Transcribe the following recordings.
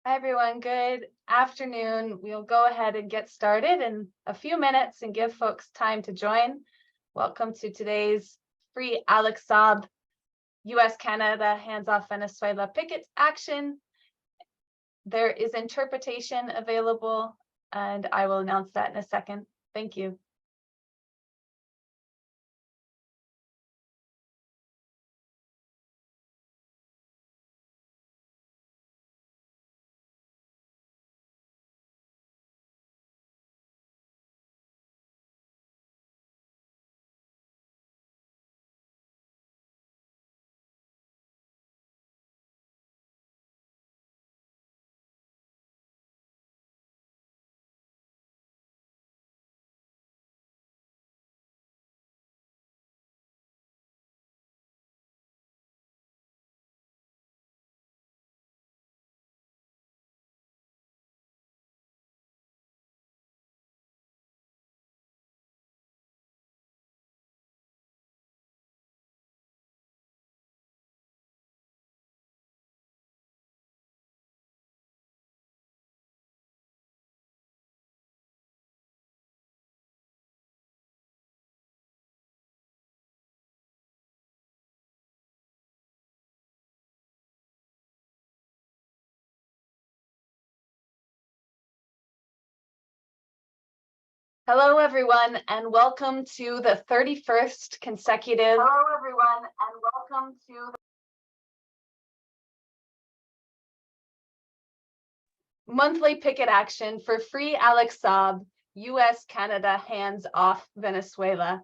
Hi, everyone. Good afternoon. We'll go ahead and get started in a few minutes and give folks time to join. Welcome to today's free Alex Saab U.S.-Canada hands-off Venezuela picket action. There is interpretation available, and I will announce that in a second. Thank you. Hello, everyone, and welcome to the 31st consecutive. Hello, everyone, and welcome to the monthly picket action for free Alex Saab, U.S.-Canada hands-off Venezuela.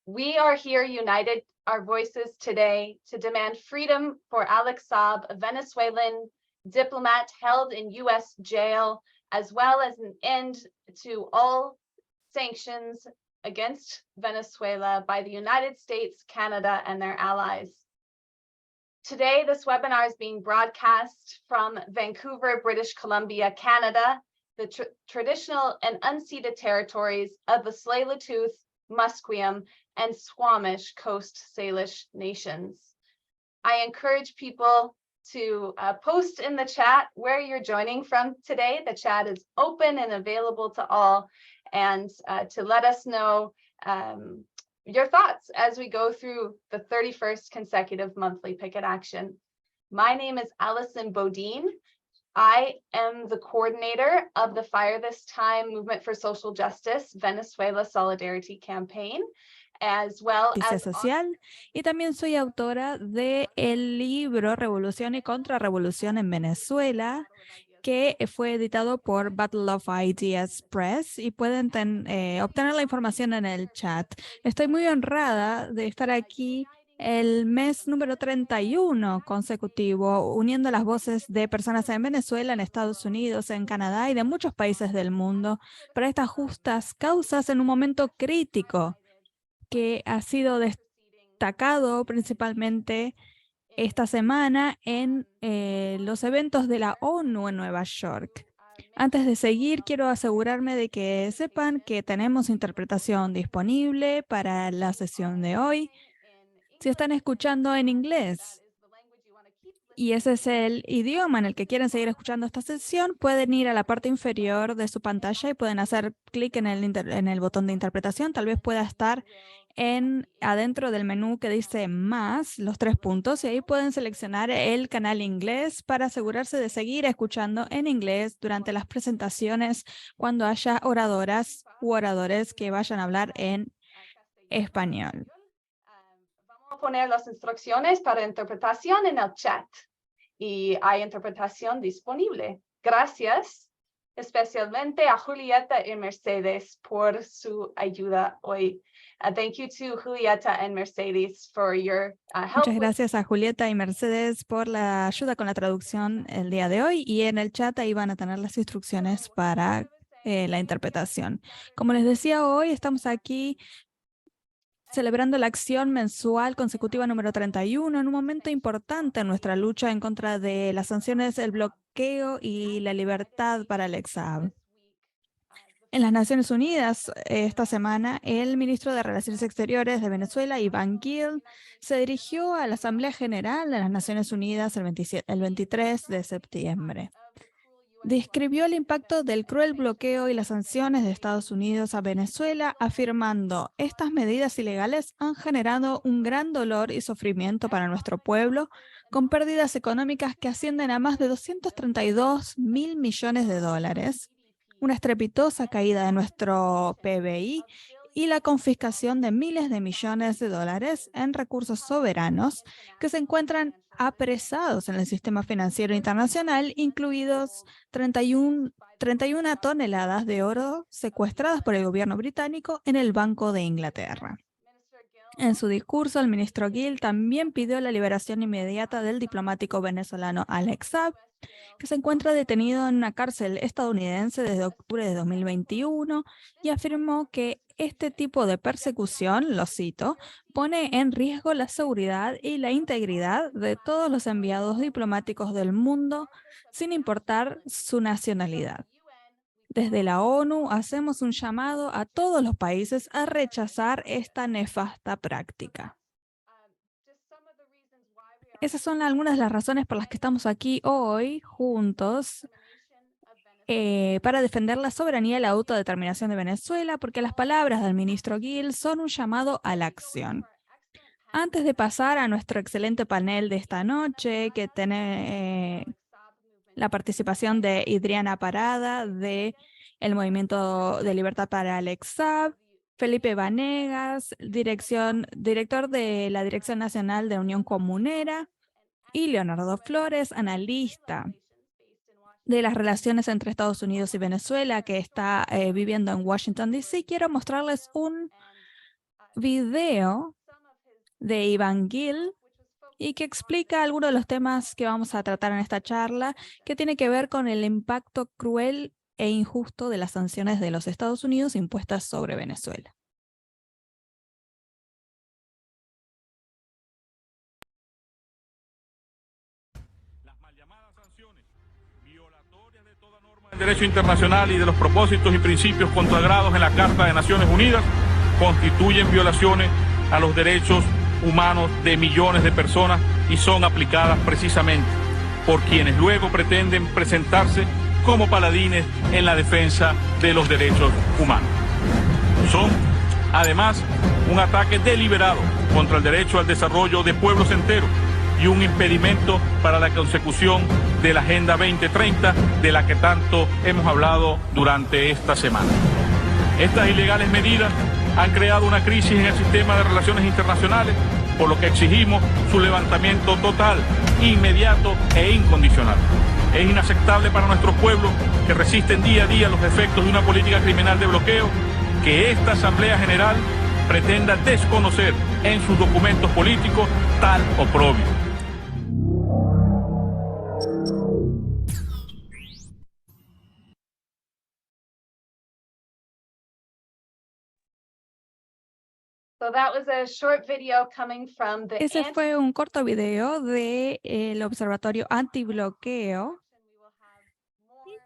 We are here united our voices today to demand freedom for Alex Saab, a Venezuelan diplomat held in U.S. jail, as well as an end to all sanctions against Venezuela by the United States, Canada, and their allies. Today, this webinar is being broadcast from Vancouver, British Columbia, Canada, the traditional and unceded territories of the Tsleil-Waututh, Musqueam, and Squamish Coast Salish nations. I encourage people to post in the chat where you're joining from today. The chat is open and available to all, and to let us know your thoughts as we go through the 31st consecutive monthly picket action. My name is Allison Bodine. I am the coordinator of the Fire This Time Movement for Social Justice Venezuela Solidarity Campaign, as well as social, y también soy autora del libro Revolución y Contrarrevolución en Venezuela, que fue editado por Battle of Ideas Press, y pueden obtener la información en el chat. Estoy muy honrada de estar aquí el mes número 31 consecutivo, uniendo las voces de personas en Venezuela, en Estados Unidos, en Canadá y de muchos países del mundo para estas justas causas en un momento crítico que ha sido destacado principalmente esta semana en los eventos de la ONU en Nueva York. Antes de seguir, quiero asegurarme de que sepan que tenemos interpretación disponible para la sesión de hoy. Si están escuchando en inglés y ese es el idioma en el que quieren seguir escuchando esta sesión, pueden ir a la parte inferior de su pantalla y pueden hacer clic en el botón de interpretación. Tal vez pueda estar adentro del menú que dice más, los 3 puntos, y ahí pueden seleccionar el canal inglés para asegurarse de seguir escuchando en inglés durante las presentaciones cuando haya oradoras u oradores que vayan a hablar en español. Vamos a poner las instrucciones para interpretación en el chat y hay interpretación disponible. Gracias especialmente a Julieta y Mercedes por su ayuda hoy. Thank you to Julieta and Mercedes for your help. Muchas gracias a Julieta y Mercedes por la ayuda con la traducción el día de hoy, y en el chat ahí van a tener las instrucciones para la interpretación. Como les decía, hoy estamos aquí celebrando la acción mensual consecutiva número 31 en un momento importante en nuestra lucha en contra de las sanciones, el bloqueo y la libertad para Alex Saab. En las Naciones Unidas, esta semana, el ministro de Relaciones Exteriores de Venezuela, Iván Gil, se dirigió a la Asamblea General de las Naciones Unidas el 23 de septiembre. describió el impacto del cruel bloqueo y las sanciones de Estados Unidos a Venezuela, afirmando: estas medidas ilegales han generado un gran dolor y sufrimiento para nuestro pueblo, con pérdidas económicas que ascienden a más de 232.000 millones de dólares, una estrepitosa caída de nuestro PBI y la confiscación de miles de millones de dólares en recursos soberanos que se encuentran apresados en el sistema financiero internacional, incluidos 31 toneladas de oro secuestradas por el gobierno británico en el Banco de Inglaterra. En su discurso, el ministro Gill también pidió la liberación inmediata del diplomático venezolano Alex Saab, que se encuentra detenido en una cárcel estadounidense desde octubre de 2021, y afirmó que este tipo de persecución, lo cito, pone en riesgo la seguridad y la integridad de todos los enviados diplomáticos del mundo, sin importar su nacionalidad. Desde la ONU hacemos un llamado a todos los países a rechazar esta nefasta práctica. Esas son algunas de las razones por las que estamos aquí hoy juntos para defender la soberanía y la autodeterminación de Venezuela, porque las palabras del ministro Gill son un llamado a la acción. Antes de pasar a nuestro excelente panel de esta noche, que tiene la participación de Idriana Parada, de el Movimiento de Libertad para Alex Saab, Felipe Vanegas, director de la Dirección Nacional de Unión Comunera, y Leonardo Flores, analista de las relaciones entre Estados Unidos y Venezuela, que está viviendo en Washington, D.C., quiero mostrarles un video de Iván Gill y que explica algunos de los temas que vamos a tratar en esta charla, que tiene que ver con el impacto cruel e injusto de las sanciones de los Estados Unidos impuestas sobre Venezuela. Las mal llamadas sanciones, violatorias de toda norma del derecho internacional y de los propósitos y principios consagrados en la Carta de Naciones Unidas, constituyen violaciones a los derechos humanos de millones de personas y son aplicadas precisamente por quienes luego pretenden presentarse como paladines en la defensa de los derechos humanos. Son, además, un ataque deliberado contra el derecho al desarrollo de pueblos enteros y un impedimento para la consecución de la Agenda 2030, de la que tanto hemos hablado durante esta semana. Estas ilegales medidas han creado una crisis en el sistema de relaciones internacionales, por lo que exigimos su levantamiento total, inmediato e incondicional. Es inaceptable para nuestros pueblos, que resisten día a día los efectos de una política criminal de bloqueo, que esta Asamblea General pretenda desconocer en sus documentos políticos tal oprobio. Ese fue un corto video del Observatorio Antibloqueo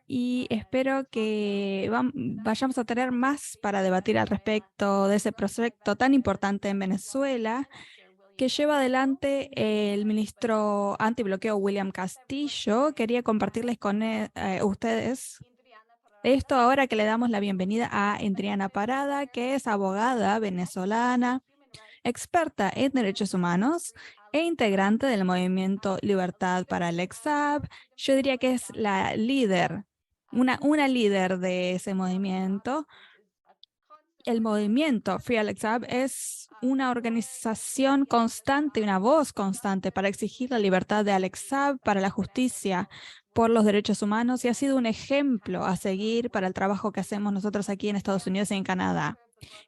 y espero que vayamos a tener más para debatir al respecto de ese proyecto tan importante en Venezuela que lleva adelante el ministro antibloqueo William Castillo. Quería compartirles con ustedes esto ahora que le damos la bienvenida a Idriana Parada, que es abogada venezolana, experta en derechos humanos e integrante del movimiento Libertad para Alex Saab. Yo diría que es la líder, una líder de ese movimiento. El movimiento Free Alex Saab es una organización constante, una voz constante para exigir la libertad de Alex Saab, para la justicia por los derechos humanos, y ha sido un ejemplo a seguir para el trabajo que hacemos nosotros aquí en Estados Unidos y en Canadá.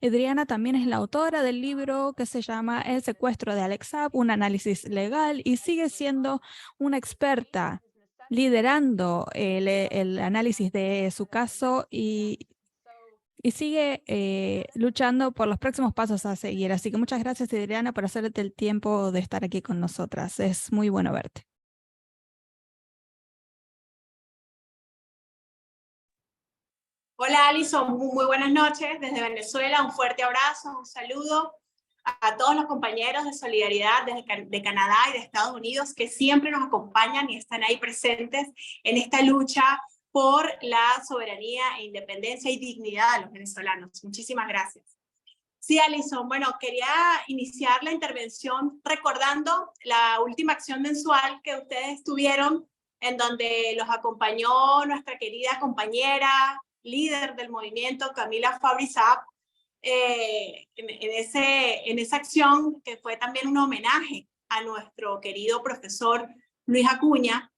Idriana también es la autora del libro que se llama El secuestro de Alex Saab, un análisis legal, y sigue siendo una experta liderando el análisis de su caso y sigue luchando por los próximos pasos a seguir. Así que muchas gracias, Idriana, por hacerte el tiempo de estar aquí con nosotras. Es muy bueno verte. Hola, Alison, muy buenas noches desde Venezuela. Un fuerte abrazo, un saludo a todos los compañeros de Solidaridad de Canadá y de Estados Unidos que siempre nos acompañan y están ahí presentes en esta lucha por la soberanía e independencia y dignidad de los venezolanos. Muchísimas gracias. Sí, Alison, bueno, quería iniciar la intervención recordando la última acción mensual que ustedes tuvieron, en donde los acompañó nuestra querida compañera, líder del movimiento, Camila Fabri-Saab, en esa acción que fue también un homenaje a nuestro querido profesor Luis Acuña.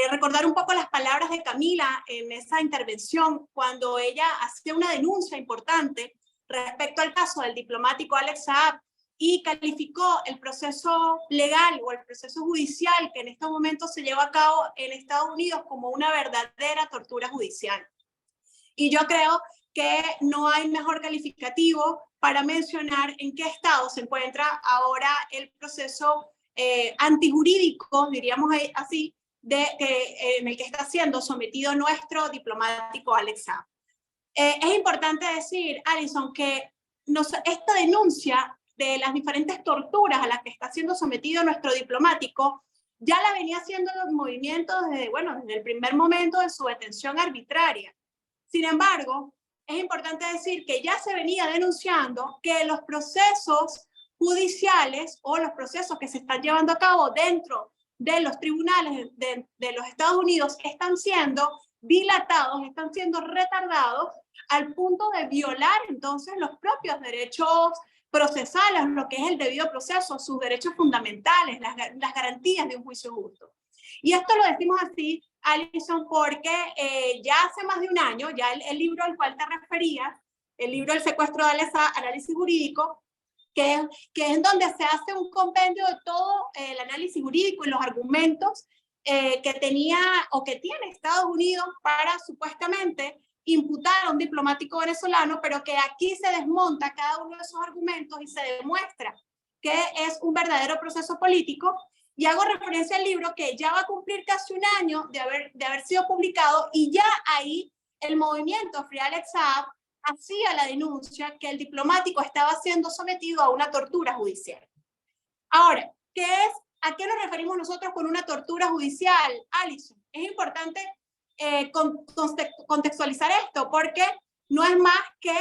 Recordar un poco las palabras de Camila en esa intervención cuando ella hacía una denuncia importante respecto al caso del diplomático Alex Saab y calificó el proceso legal o el proceso judicial que en estos momentos se lleva a cabo en Estados Unidos como una verdadera tortura judicial. Y yo creo que no hay mejor calificativo para mencionar en qué estado se encuentra ahora el proceso antijurídico, diríamos así, en el que está siendo sometido nuestro diplomático Alex Saab. Es importante decir, Alison, que esta denuncia de las diferentes torturas a las que está siendo sometido nuestro diplomático ya la venía haciendo los movimientos desde el primer momento de su detención arbitraria. Sin embargo, es importante decir que ya se venía denunciando que los procesos judiciales o los procesos que se están llevando a cabo dentro de los tribunales de los Estados Unidos están siendo dilatados, están siendo retardados al punto de violar entonces los propios derechos procesales, lo que es el debido proceso, sus derechos fundamentales, las garantías de un juicio justo. Y esto lo decimos así, Alison, porque ya hace más de un año, ya el libro al cual te referías, el libro del secuestro de Alex Saab, análisis jurídico, que es en donde se hace un compendio de todo el análisis jurídico y los argumentos que tenía o que tiene Estados Unidos para supuestamente imputar a un diplomático venezolano, pero que aquí se desmonta cada uno de esos argumentos y se demuestra que es un verdadero proceso político. Y hago referencia al libro que ya va a cumplir casi un año de haber sido publicado, y ya ahí el movimiento Free Alex Saab hacía la denuncia que el diplomático estaba siendo sometido a una tortura judicial. Ahora, ¿a qué nos referimos nosotros con una tortura judicial, Alison? Es importante contextualizar esto, porque no es más que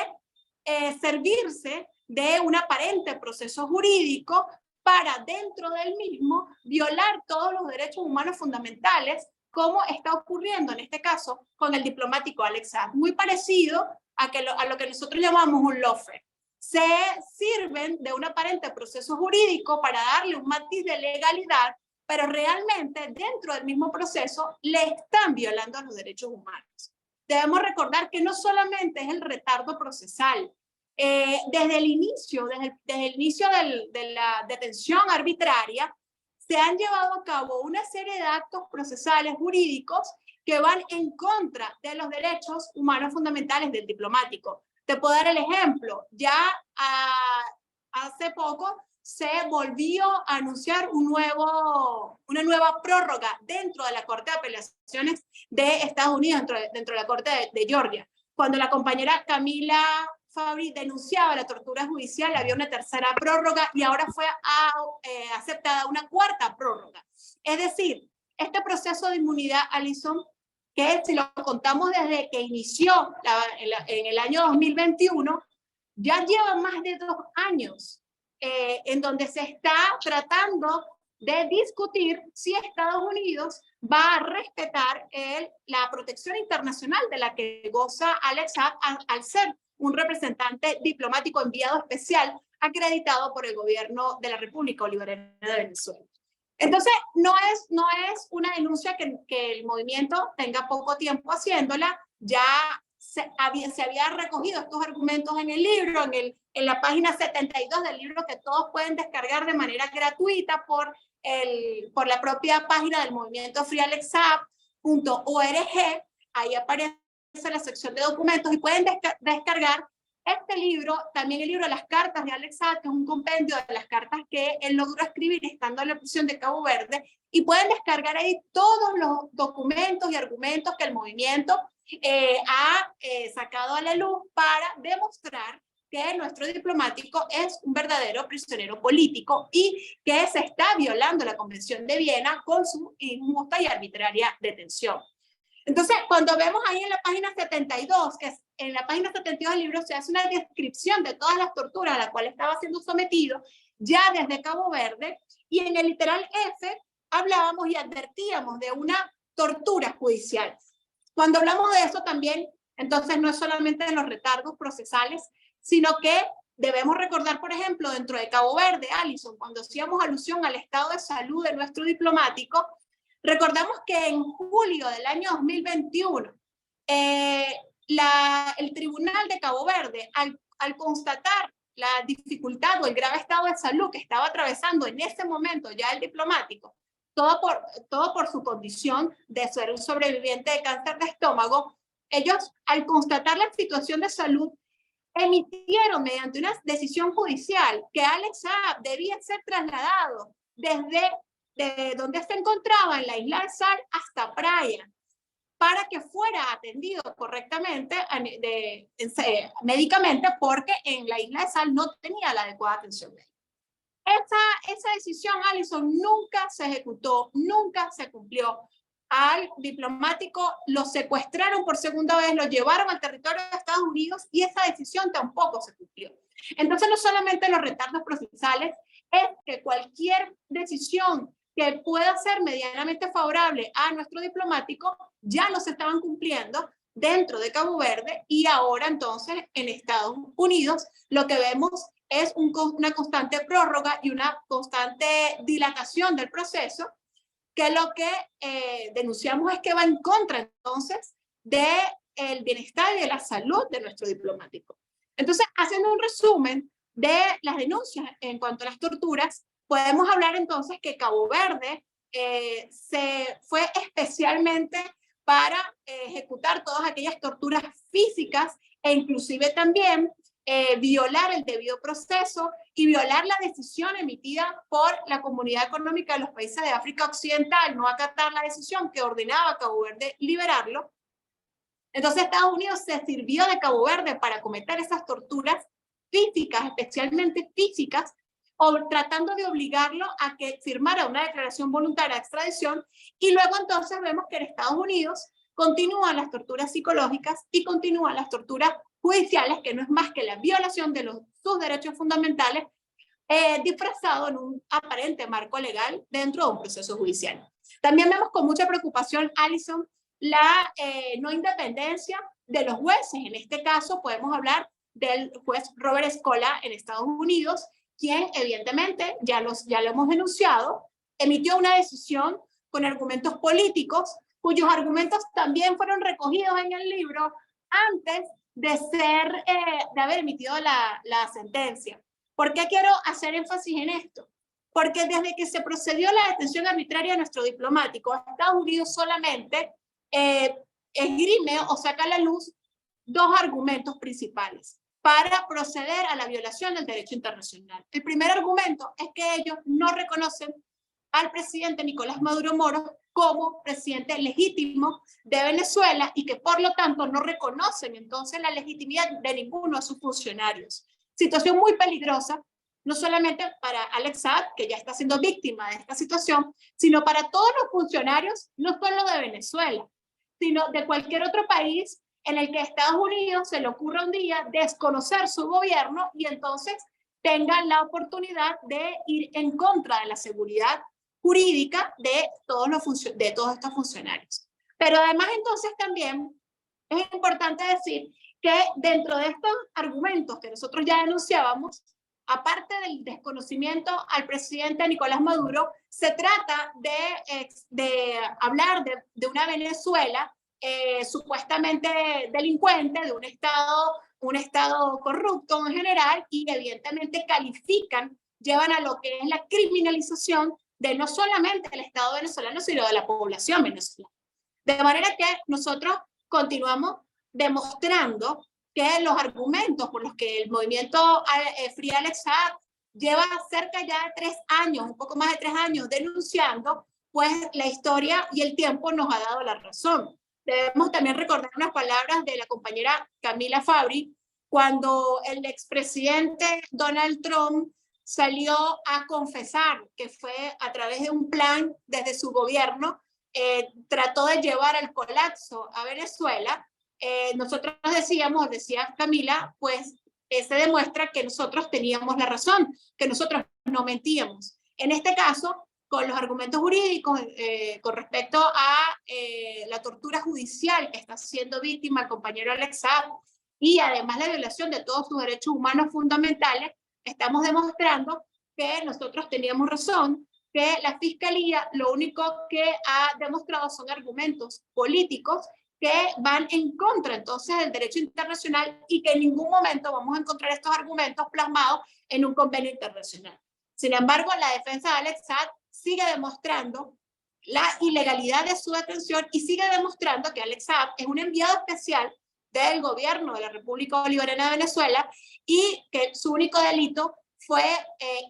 servirse de un aparente proceso jurídico para dentro del mismo violar todos los derechos humanos fundamentales, como está ocurriendo en este caso con el diplomático Alex Saab. Muy parecido a lo que nosotros llamamos un lawfare. Se sirven de un aparente proceso jurídico para darle un matiz de legalidad, pero realmente dentro del mismo proceso le están violando los derechos humanos. Debemos recordar que no solamente es el retardo procesal. Desde el inicio de la detención arbitraria, se han llevado a cabo una serie de actos procesales jurídicos que van en contra de los derechos humanos fundamentales del diplomático. Te puedo dar el ejemplo. Ya hace poco se volvió a anunciar una nueva prórroga dentro de la Corte de Apelaciones de Estados Unidos, dentro de la Corte de Georgia. Cuando la compañera Camila Fabri denunciaba la tortura judicial, había una tercera prórroga y ahora fue aceptada una cuarta prórroga. Es decir, este proceso de inmunidad, Alison, que si lo contamos desde que inició en el año 2021, ya lleva más de 2 años en donde se está tratando de discutir si Estados Unidos va a respetar la protección internacional de la que goza Alex Saab al ser un representante diplomático enviado especial acreditado por el gobierno de la República Bolivariana de Venezuela. Entonces, no es una denuncia que el movimiento tenga poco tiempo haciéndola. Ya se había recogido estos argumentos en el libro, en la página 72 del libro, que todos pueden descargar de manera gratuita por la propia página del movimiento freealexsaab.org. Ahí aparece la sección de documentos y pueden descargar este libro, también el libro de las cartas de Alex Saab, que es un compendio de las cartas que él logró escribir estando en la prisión de Cabo Verde, y pueden descargar ahí todos los documentos y argumentos que el movimiento ha sacado a la luz para demostrar que nuestro diplomático es un verdadero prisionero político y que se está violando la Convención de Viena con su injusta y arbitraria detención. Entonces, cuando vemos ahí en la página 72, que en la página 72 del libro se hace una descripción de todas las torturas a las cuales estaba siendo sometido ya desde Cabo Verde, y en el literal F hablábamos y advertíamos de una tortura judicial. Cuando hablamos de eso también, entonces no es solamente de los retardos procesales, sino que debemos recordar, por ejemplo, dentro de Cabo Verde, Alison, cuando hacíamos alusión al estado de salud de nuestro diplomático, recordamos que en julio del año 2021, el Tribunal de Cabo Verde, al constatar la dificultad o el grave estado de salud que estaba atravesando en ese momento ya el diplomático, todo por su condición de ser un sobreviviente de cáncer de estómago, ellos, al constatar la situación de salud, emitieron mediante una decisión judicial que Alex Saab debía ser trasladado desde donde se encontraba en la isla de Sal hasta Praia, para que fuera atendido correctamente médicamente, porque en la isla de Sal no tenía la adecuada atención médica. Esa decisión, Alison, nunca se ejecutó, nunca se cumplió. Al diplomático lo secuestraron por segunda vez, lo llevaron al territorio de Estados Unidos y esa decisión tampoco se cumplió. Entonces, no solamente los retardos procesales, es que cualquier decisión que pueda ser medianamente favorable a nuestro diplomático ya no se estaban cumpliendo dentro de Cabo Verde, y ahora entonces en Estados Unidos lo que vemos es una constante prórroga y una constante dilatación del proceso, que lo que denunciamos es que va en contra entonces del bienestar y de la salud de nuestro diplomático. Entonces, haciendo un resumen de las denuncias en cuanto a las torturas, podemos hablar entonces que Cabo Verde se fue especialmente para ejecutar todas aquellas torturas físicas e inclusive también violar el debido proceso y violar la decisión emitida por la Comunidad Económica de los Países de África Occidental, no acatar la decisión que ordenaba a Cabo Verde liberarlo. Entonces Estados Unidos se sirvió de Cabo Verde para cometer esas torturas físicas, especialmente físicas, o tratando de obligarlo a que firmara una declaración voluntaria de extradición, y luego entonces vemos que en Estados Unidos continúan las torturas psicológicas y continúan las torturas judiciales, que no es más que la violación de sus derechos fundamentales disfrazado en un aparente marco legal dentro de un proceso judicial. También vemos con mucha preocupación, Alison, la no independencia de los jueces. En este caso podemos hablar del juez Robert Scola en Estados Unidos, quien evidentemente, ya lo hemos denunciado, emitió una decisión con argumentos políticos, cuyos argumentos también fueron recogidos en el libro antes de haber emitido la sentencia. ¿Por qué quiero hacer énfasis en esto? Porque desde que se procedió a la detención arbitraria de nuestro diplomático, Estados Unidos solamente esgrime o saca a la luz dos argumentos principales para proceder a la violación del derecho internacional. El primer argumento es que ellos no reconocen al presidente Nicolás Maduro Moro como presidente legítimo de Venezuela y que por lo tanto no reconocen entonces la legitimidad de ninguno de sus funcionarios. Situación muy peligrosa, no solamente para Alex Saab, que ya está siendo víctima de esta situación, sino para todos los funcionarios, no solo de Venezuela, sino de cualquier otro país en el que Estados Unidos se le ocurra un día desconocer su gobierno y entonces tengan la oportunidad de ir en contra de la seguridad jurídica de todos estos funcionarios. Pero además entonces también es importante decir que dentro de estos argumentos que nosotros ya denunciábamos, aparte del desconocimiento al presidente Nicolás Maduro, se trata de hablar de una Venezuela supuestamente delincuente, de un estado corrupto en general, y evidentemente llevan a lo que es la criminalización de no solamente el Estado venezolano, sino de la población venezolana. De manera que nosotros continuamos demostrando que los argumentos por los que el movimiento Free Alex Saab lleva cerca ya de 3 años, un poco más de 3 años denunciando, pues la historia y el tiempo nos ha dado la razón. Debemos también recordar unas palabras de la compañera Camila Fabri, cuando el expresidente Donald Trump salió a confesar que fue a través de un plan desde su gobierno trató de llevar al colapso a Venezuela, nosotros decía Camila, pues se demuestra que nosotros teníamos la razón, que nosotros no mentíamos. En este caso, con los argumentos jurídicos con respecto a la tortura judicial que está siendo víctima el compañero Alex Saab, y además la violación de todos sus derechos humanos fundamentales, estamos demostrando que nosotros teníamos razón, que la Fiscalía lo único que ha demostrado son argumentos políticos que van en contra entonces del derecho internacional y que en ningún momento vamos a encontrar estos argumentos plasmados en un convenio internacional. Sin embargo, la defensa de Alex Saab sigue demostrando la ilegalidad de su detención y sigue demostrando que Alex Saab es un enviado especial del gobierno de la República Bolivariana de Venezuela y que su único delito fue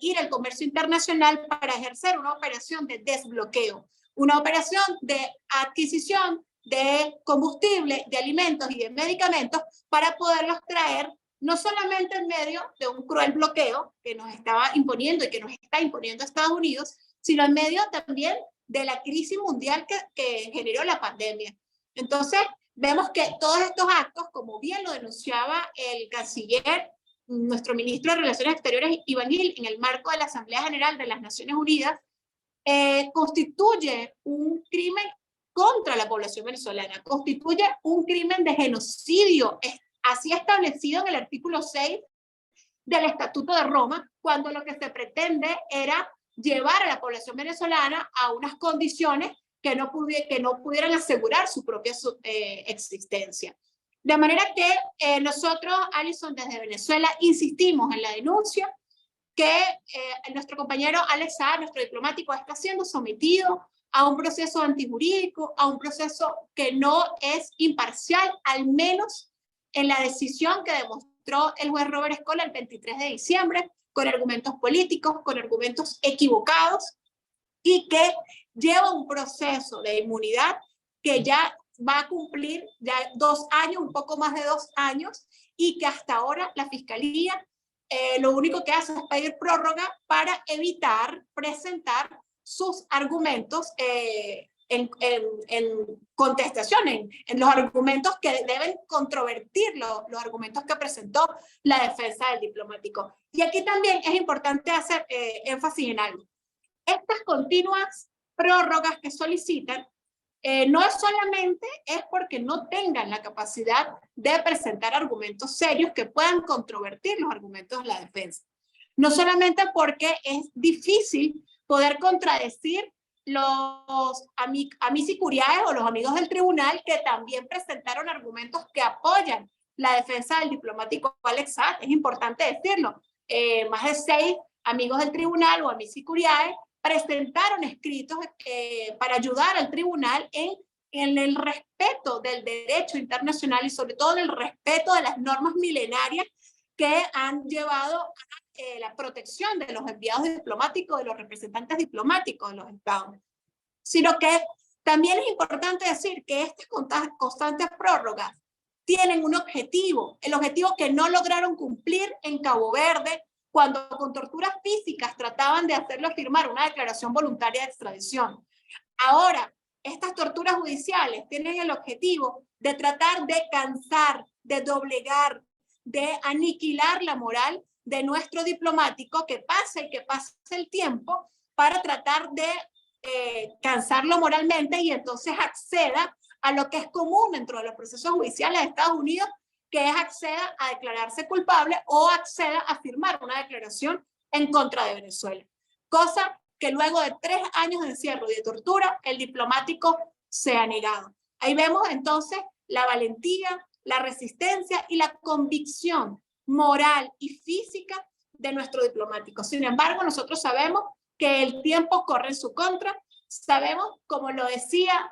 ir al comercio internacional para ejercer una operación de desbloqueo, una operación de adquisición de combustible, de alimentos y de medicamentos para poderlos traer no solamente en medio de un cruel bloqueo que nos estaba imponiendo y que nos está imponiendo Estados Unidos, sino en medio también de la crisis mundial que generó la pandemia. Entonces, vemos que todos estos actos, como bien lo denunciaba el canciller, nuestro ministro de Relaciones Exteriores, Iván Gil, en el marco de la Asamblea General de las Naciones Unidas, constituye un crimen contra la población venezolana, constituye un crimen de genocidio, así establecido en el artículo 6 del Estatuto de Roma, cuando lo que se pretende era llevar a la población venezolana a unas condiciones que no pudieran asegurar su propia existencia. De manera que nosotros, Alison, desde Venezuela, insistimos en la denuncia que nuestro compañero Alex Saab, nuestro diplomático, está siendo sometido a un proceso antijurídico, a un proceso que no es imparcial, al menos en la decisión que demostró el juez Robert Escola el 23 de diciembre, con argumentos políticos, con argumentos equivocados, y que lleva un proceso de inmunidad que ya va a cumplir ya 2 años, un poco más de 2 años, y que hasta ahora la Fiscalía lo único que hace es pedir prórroga para evitar presentar sus argumentos en contestación, en los argumentos que deben controvertir los argumentos que presentó la defensa del diplomático. Y aquí también es importante hacer énfasis en algo. Estas continuas prórrogas que solicitan no es solamente porque no tengan la capacidad de presentar argumentos serios que puedan controvertir los argumentos de la defensa. No solamente porque es difícil poder contradecir los amici curiae o los amigos del tribunal que también presentaron argumentos que apoyan la defensa del diplomático Alex Saab. Es importante decirlo. Más de 6 amigos del tribunal o amici curiae presentaron escritos para ayudar al tribunal en el respeto del derecho internacional y sobre todo en el respeto de las normas milenarias que han llevado a la protección de los enviados diplomáticos, de los representantes diplomáticos de los estados. Sino que también es importante decir que estas constantes prórrogas tienen un objetivo, el objetivo que no lograron cumplir en Cabo Verde, cuando con torturas físicas trataban de hacerlo firmar una declaración voluntaria de extradición. Ahora, estas torturas judiciales tienen el objetivo de tratar de cansar, de doblegar, de aniquilar la moral de nuestro diplomático, que pase el tiempo para tratar de cansarlo moralmente y entonces acceda a lo que es común dentro de los procesos judiciales de Estados Unidos, que es acceda a declararse culpable o acceda a firmar una declaración en contra de Venezuela. Cosa que luego de 3 años de encierro y de tortura, el diplomático se ha negado. Ahí vemos entonces la valentía, la resistencia y la convicción moral y física de nuestro diplomático. Sin embargo, nosotros sabemos que el tiempo corre en su contra. Sabemos, como lo decía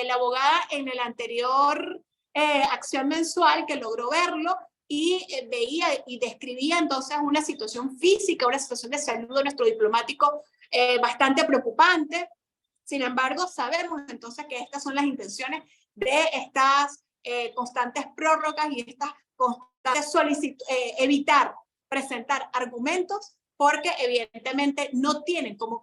la abogada en el anterior acción mensual, que logró verlo y veía y describía entonces una situación física, una situación de salud de nuestro diplomático bastante preocupante. Sin embargo, sabemos entonces que estas son las intenciones de estas constantes prórrogas y estas constantes evitar presentar argumentos porque evidentemente no tienen cómo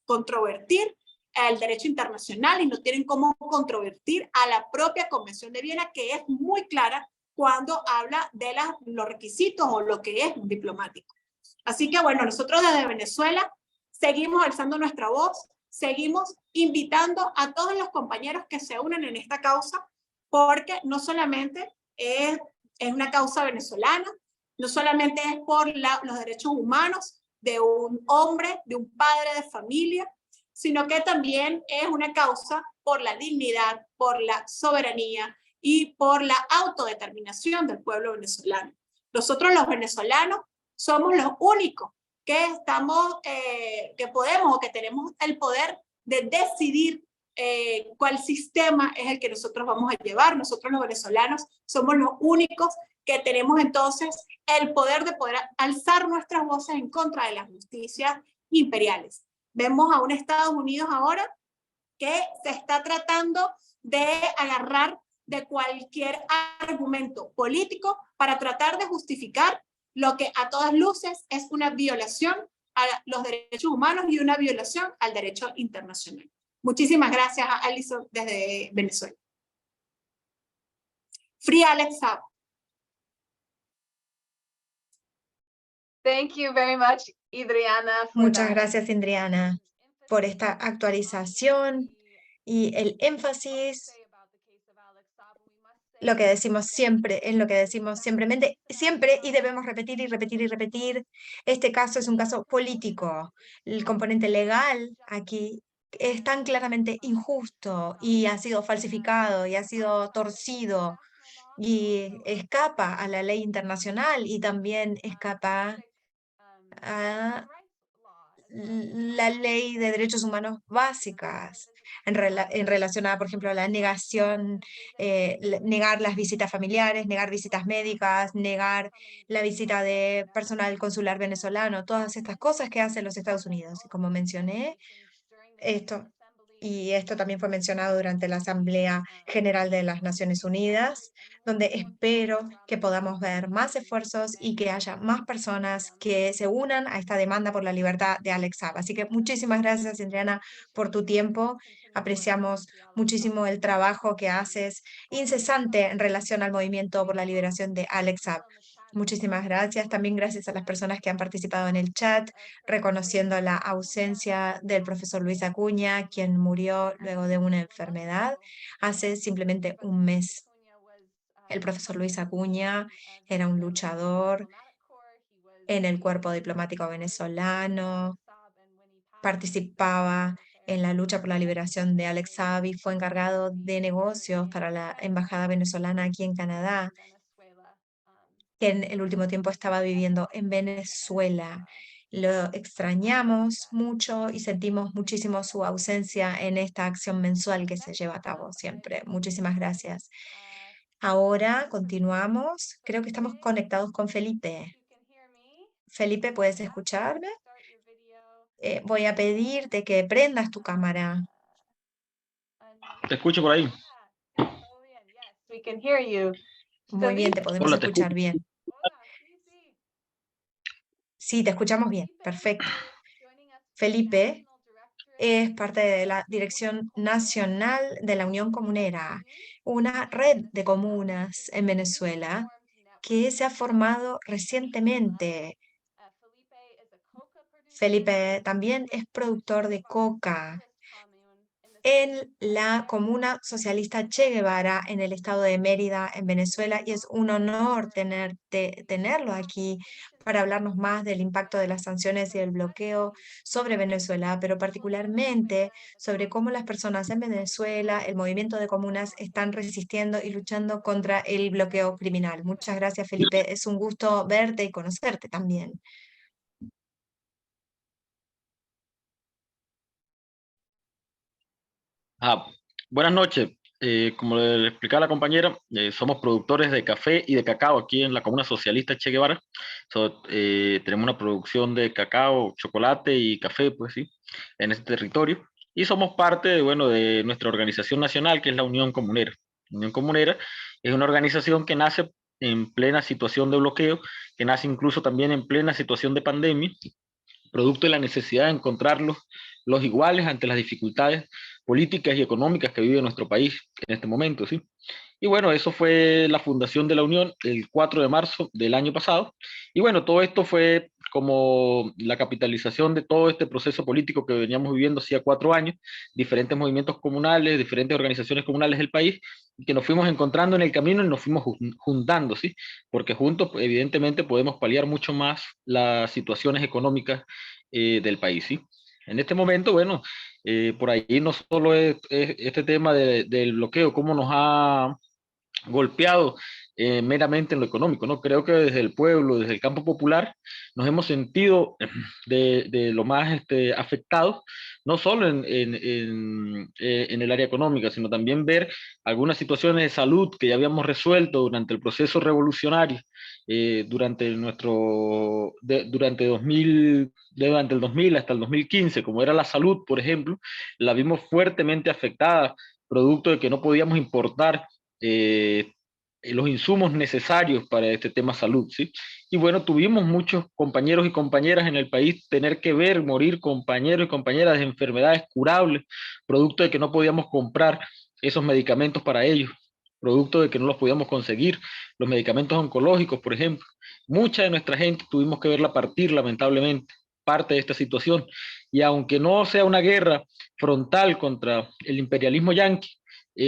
controvertir el derecho internacional y no tienen cómo controvertir a la propia Convención de Viena, que es muy clara cuando habla de los requisitos o lo que es un diplomático. Así que bueno, nosotros desde Venezuela seguimos alzando nuestra voz, seguimos invitando a todos los compañeros que se unan en esta causa, porque no solamente es una causa venezolana, no solamente es por los derechos humanos de un hombre, de un padre de familia, sino que también es una causa por la dignidad, por la soberanía y por la autodeterminación del pueblo venezolano. Nosotros los venezolanos somos los únicos que estamos, que podemos o que tenemos el poder de decidir cuál sistema es el que nosotros vamos a llevar. Nosotros los venezolanos somos los únicos que tenemos entonces el poder de poder alzar nuestras voces en contra de las justicias imperiales. Vemos a un Estados Unidos ahora que se está tratando de agarrar de cualquier argumento político para tratar de justificar lo que a todas luces es una violación a los derechos humanos y una violación al derecho internacional. Muchísimas gracias a Alison desde Venezuela. Free Alex Saab. Thank you very much, Idriana. Muchas gracias, Indriana, por esta actualización y el énfasis. Lo que decimos siempre es lo que decimos siempre y debemos repetir y repetir y repetir. Este caso es un caso político. El componente legal aquí es tan claramente injusto y ha sido falsificado y ha sido torcido y escapa a la ley internacional y también escapa a la ley de derechos humanos básicas en relacionada, por ejemplo, a la negación, negar las visitas familiares, negar visitas médicas, negar la visita de personal consular venezolano, todas estas cosas que hacen los Estados Unidos. Y como mencioné, esto también fue mencionado durante la Asamblea General de las Naciones Unidas, donde espero que podamos ver más esfuerzos y que haya más personas que se unan a esta demanda por la libertad de Alex Saab. Así que muchísimas gracias, Indriana, por tu tiempo. Apreciamos muchísimo el trabajo que haces incesante en relación al movimiento por la liberación de Alex Saab. Muchísimas gracias. También gracias a las personas que han participado en el chat, reconociendo la ausencia del profesor Luis Acuña, quien murió luego de una enfermedad hace simplemente un mes. El profesor Luis Acuña era un luchador en el cuerpo diplomático venezolano, participaba en la lucha por la liberación de Alex Saab y fue encargado de negocios para la embajada venezolana aquí en Canadá, que en el último tiempo estaba viviendo en Venezuela. Lo extrañamos mucho y sentimos muchísimo su ausencia en esta acción mensual que se lleva a cabo siempre. Muchísimas gracias. Ahora continuamos. Creo que estamos conectados con Felipe. Felipe, ¿puedes escucharme? Voy a pedirte que prendas tu cámara. Te escucho por ahí. We can hear you. Muy bien, te podemos Hola, te escuchar escucho. bien. Sí, te escuchamos bien. Perfecto. Felipe es parte de la Dirección Nacional de la Unión Comunera, una red de comunas en Venezuela que se ha formado recientemente. Felipe también es productor de coca en la comuna socialista Che Guevara, en el estado de Mérida, en Venezuela, y es un honor tenerlo aquí para hablarnos más del impacto de las sanciones y el bloqueo sobre Venezuela, pero particularmente sobre cómo las personas en Venezuela, el movimiento de comunas, están resistiendo y luchando contra el bloqueo criminal. Muchas gracias, Felipe. Es un gusto verte y conocerte también. Buenas noches. Como le explicaba la compañera, somos productores de café y de cacao aquí en la comuna socialista Che Guevara. Tenemos una producción de cacao, chocolate y café, pues sí, en este territorio. Y somos parte de nuestra organización nacional, que es la Unión Comunera. La Unión Comunera es una organización que nace en plena situación de bloqueo, que nace incluso también en plena situación de pandemia, producto de la necesidad de encontrar los iguales ante las dificultades políticas y económicas que vive nuestro país en este momento, ¿sí? Y bueno, eso fue la fundación de la Unión el 4 de marzo del año pasado. Y bueno, todo esto fue como la capitalización de todo este proceso político que veníamos viviendo hacía 4 años, diferentes movimientos comunales, diferentes organizaciones comunales del país, que nos fuimos encontrando en el camino y nos fuimos juntando, ¿sí? Porque juntos, evidentemente, podemos paliar mucho más las situaciones económicas del país, ¿sí? En este momento, bueno, por ahí no solo es este tema del bloqueo, cómo nos ha golpeado meramente en lo económico, ¿no? Creo que desde el pueblo, desde el campo popular, nos hemos sentido de lo más afectados, no solo en el área económica, sino también ver algunas situaciones de salud que ya habíamos resuelto durante el proceso revolucionario, durante durante el 2000 hasta el 2015, como era la salud, por ejemplo, la vimos fuertemente afectada, producto de que no podíamos importar los insumos necesarios para este tema salud, ¿sí? Y bueno, tuvimos muchos compañeros y compañeras en el país tener que ver morir compañeros y compañeras de enfermedades curables, producto de que no podíamos comprar esos medicamentos para ellos, producto de que no los podíamos conseguir, los medicamentos oncológicos, por ejemplo. Mucha de nuestra gente tuvimos que verla partir, lamentablemente, parte de esta situación. Y aunque no sea una guerra frontal contra el imperialismo yanqui,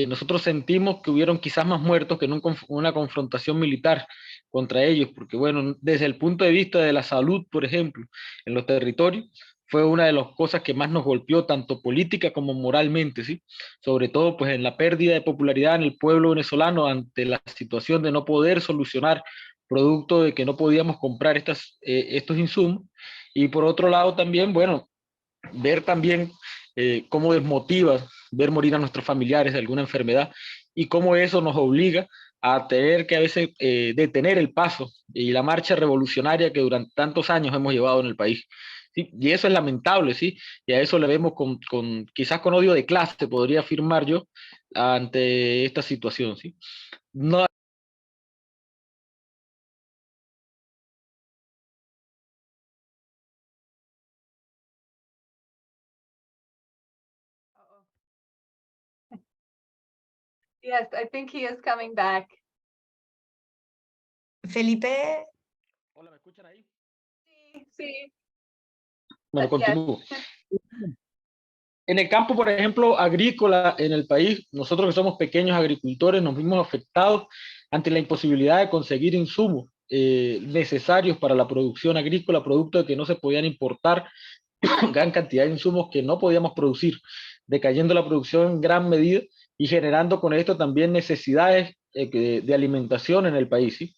nosotros sentimos que hubieron quizás más muertos que en una confrontación militar contra ellos, porque bueno, desde el punto de vista de la salud, por ejemplo, en los territorios, fue una de las cosas que más nos golpeó, tanto política como moralmente, ¿sí? Sobre todo pues en la pérdida de popularidad en el pueblo venezolano ante la situación de no poder solucionar, producto de que no podíamos comprar estos insumos, y por otro lado también, bueno, ver también cómo desmotiva ver morir a nuestros familiares de alguna enfermedad y cómo eso nos obliga a tener que a veces detener el paso y la marcha revolucionaria que durante tantos años hemos llevado en el país. ¿Sí? Y eso es lamentable, ¿sí? Y a eso le vemos quizás con odio de clase, podría afirmar yo, ante esta situación, ¿sí? No. Yes, I think he is coming back. Felipe, Hola, ¿me escuchan ahí? Sí, sí. Bueno, Yes. continúo. En el campo, por ejemplo, agrícola en el país, nosotros que somos pequeños agricultores nos vimos afectados ante la imposibilidad de conseguir insumos necesarios para la producción agrícola, producto de que no se podían importar gran cantidad de insumos que no podíamos producir, decayendo la producción en gran medida y generando con esto también necesidades de alimentación en el país, ¿sí?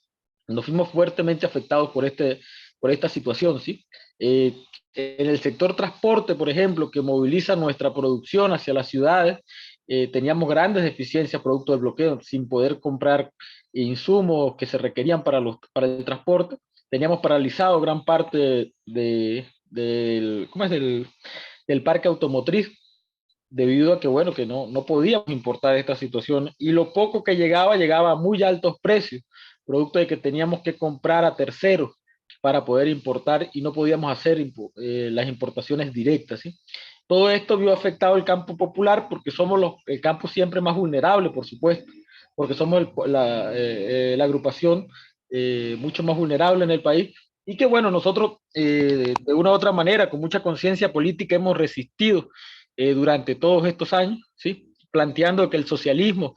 Nos fuimos fuertemente afectados por esta situación, ¿sí? En el sector transporte, por ejemplo, que moviliza nuestra producción hacia las ciudades, teníamos grandes deficiencias producto del bloqueo, sin poder comprar insumos que se requerían para el transporte. Teníamos paralizado gran parte del parque automotriz, debido a que, bueno, que no podíamos importar esta situación y lo poco que llegaba a muy altos precios, producto de que teníamos que comprar a terceros para poder importar y no podíamos hacer las importaciones directas, ¿sí? Todo esto vio afectado el campo popular porque somos el campo siempre más vulnerable, por supuesto, porque somos la agrupación mucho más vulnerable en el país y que bueno, nosotros de una u otra manera, con mucha conciencia política, hemos resistido durante todos estos años, ¿sí? Planteando que el socialismo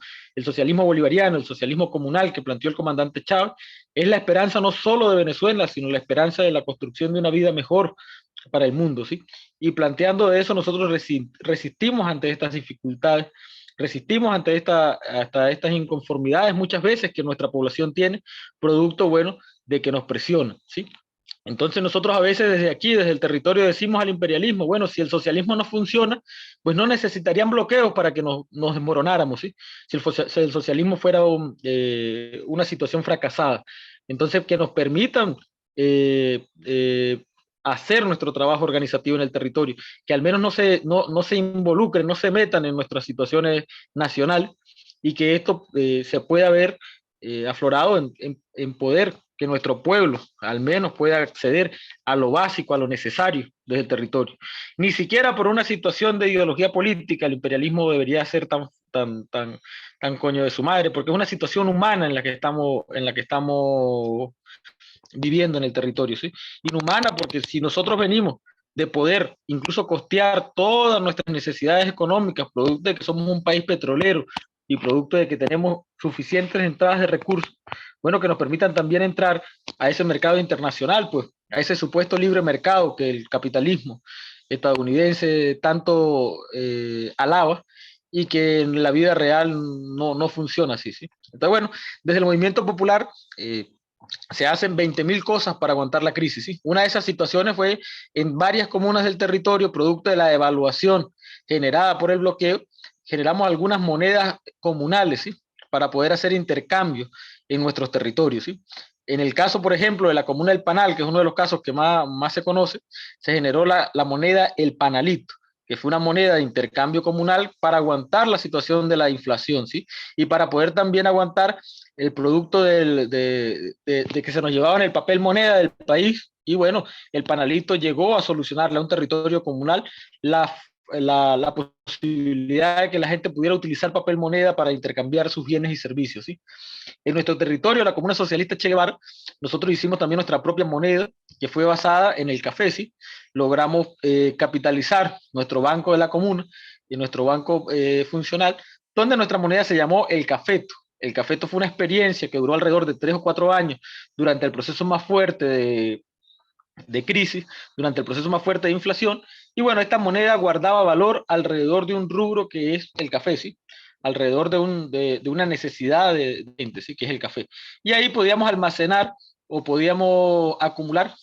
bolivariano, el socialismo comunal que planteó el comandante Chávez, es la esperanza no solo de Venezuela, sino la esperanza de la construcción de una vida mejor para el mundo, ¿sí? Y planteando eso, nosotros resistimos ante estas dificultades, resistimos ante hasta estas inconformidades muchas veces que nuestra población tiene, producto, bueno, de que nos presiona, ¿sí? Entonces nosotros a veces desde aquí, desde el territorio, decimos al imperialismo, bueno, si el socialismo no funciona, pues no necesitarían bloqueos para que nos desmoronáramos, ¿sí? Si el socialismo fuera una situación fracasada. Entonces, que nos permitan hacer nuestro trabajo organizativo en el territorio, que al menos no se involucren, no se metan en nuestras situaciones nacionales y que esto se pueda ver aflorado en poder que nuestro pueblo al menos pueda acceder a lo básico, a lo necesario desde el territorio. Ni siquiera por una situación de ideología política el imperialismo debería ser tan coño de su madre, porque es una situación humana en la que estamos viviendo en el territorio, ¿sí? Inhumana porque si nosotros venimos de poder incluso costear todas nuestras necesidades económicas, producto de que somos un país petrolero y producto de que tenemos suficientes entradas de recursos, bueno, que nos permitan también entrar a ese mercado internacional, pues, a ese supuesto libre mercado que el capitalismo estadounidense tanto alaba y que en la vida real no funciona así, ¿sí? Entonces, bueno, desde el movimiento popular se hacen 20.000 cosas para aguantar la crisis, ¿sí? Una de esas situaciones fue en varias comunas del territorio, producto de la devaluación generada por el bloqueo, generamos algunas monedas comunales, ¿sí? Para poder hacer intercambios en nuestros territorios, ¿sí? En el caso, por ejemplo, de la comuna del Panal, que es uno de los casos que más se conoce, se generó la moneda El Panalito, que fue una moneda de intercambio comunal para aguantar la situación de la inflación, ¿sí? Y para poder también aguantar el producto de que se nos llevaban el papel moneda del país, y bueno, el Panalito llegó a solucionarle a un territorio comunal la posibilidad de que la gente pudiera utilizar papel moneda para intercambiar sus bienes y servicios, ¿sí? En nuestro territorio, la Comuna Socialista Che Guevara, nosotros hicimos también nuestra propia moneda, que fue basada en el café, ¿sí? Logramos capitalizar nuestro banco de la comuna y nuestro banco funcional, donde nuestra moneda se llamó el Cafeto. El Cafeto fue una experiencia que duró alrededor de 3 o 4 años durante el proceso más fuerte de crisis, durante el proceso más fuerte de inflación, y bueno, esta moneda guardaba valor alrededor de un rubro que es el café, ¿sí? Alrededor de una necesidad de gente, ¿sí? Que es el café. Y ahí podíamos almacenar o podíamos acumular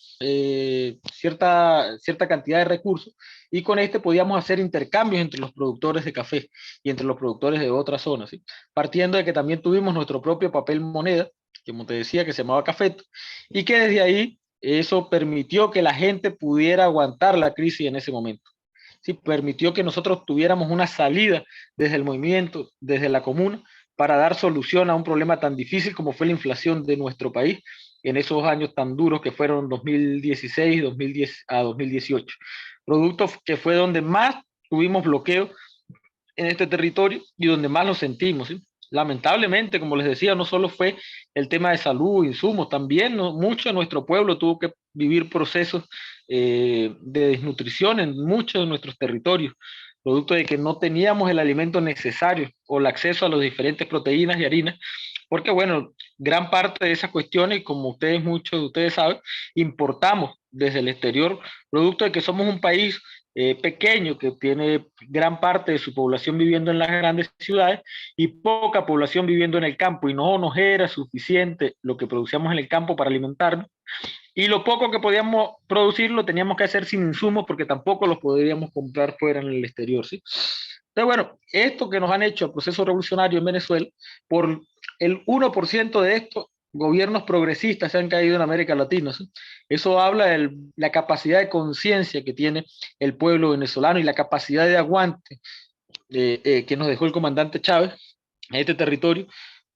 cierta cantidad de recursos, y con este podíamos hacer intercambios entre los productores de café y entre los productores de otras zonas, ¿sí? Partiendo de que también tuvimos nuestro propio papel moneda, que como te decía, que se llamaba Cafeto, y que desde ahí eso permitió que la gente pudiera aguantar la crisis en ese momento. Sí, permitió que nosotros tuviéramos una salida desde el movimiento, desde la comuna, para dar solución a un problema tan difícil como fue la inflación de nuestro país en esos años tan duros que fueron 2016, 2010 a 2018. Producto que fue donde más tuvimos bloqueo en este territorio y donde más lo sentimos, ¿sí? Lamentablemente, como les decía, no solo fue el tema de salud, insumos, también mucho de nuestro pueblo tuvo que vivir procesos de desnutrición en muchos de nuestros territorios, producto de que no teníamos el alimento necesario o el acceso a las diferentes proteínas y harinas, porque bueno, gran parte de esas cuestiones, como muchos de ustedes saben, importamos desde el exterior, producto de que somos un país pequeño que tiene gran parte de su población viviendo en las grandes ciudades y poca población viviendo en el campo, y no nos era suficiente lo que producíamos en el campo para alimentarnos, y lo poco que podíamos producir lo teníamos que hacer sin insumos porque tampoco los podríamos comprar fuera en el exterior, ¿sí? Entonces, bueno, esto que nos han hecho el proceso revolucionario en Venezuela, por el 1% de estos gobiernos progresistas se han caído en América Latina, ¿sí? Eso habla de la capacidad de conciencia que tiene el pueblo venezolano y la capacidad de aguante que nos dejó el comandante Chávez en este territorio,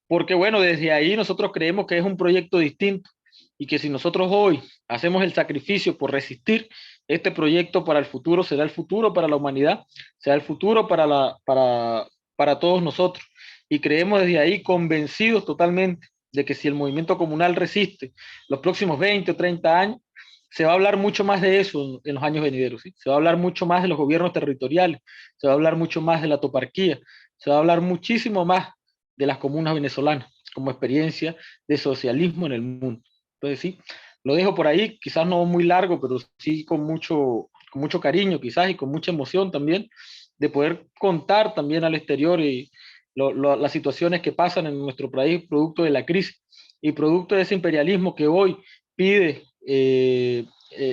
porque bueno, desde ahí nosotros creemos que es un proyecto distinto y que si nosotros hoy hacemos el sacrificio por resistir, este proyecto para el futuro será el futuro para la humanidad, será el futuro para todos nosotros. Y creemos desde ahí convencidos totalmente de que si el movimiento comunal resiste los próximos 20 o 30 años, se va a hablar mucho más de eso en los años venideros, ¿sí? Se va a hablar mucho más de los gobiernos territoriales, se va a hablar mucho más de la toparquía, se va a hablar muchísimo más de las comunas venezolanas como experiencia de socialismo en el mundo. Entonces sí, lo dejo por ahí, quizás no muy largo, pero sí con mucho cariño quizás y con mucha emoción también, de poder contar también al exterior y las situaciones que pasan en nuestro país producto de la crisis y producto de ese imperialismo que hoy pide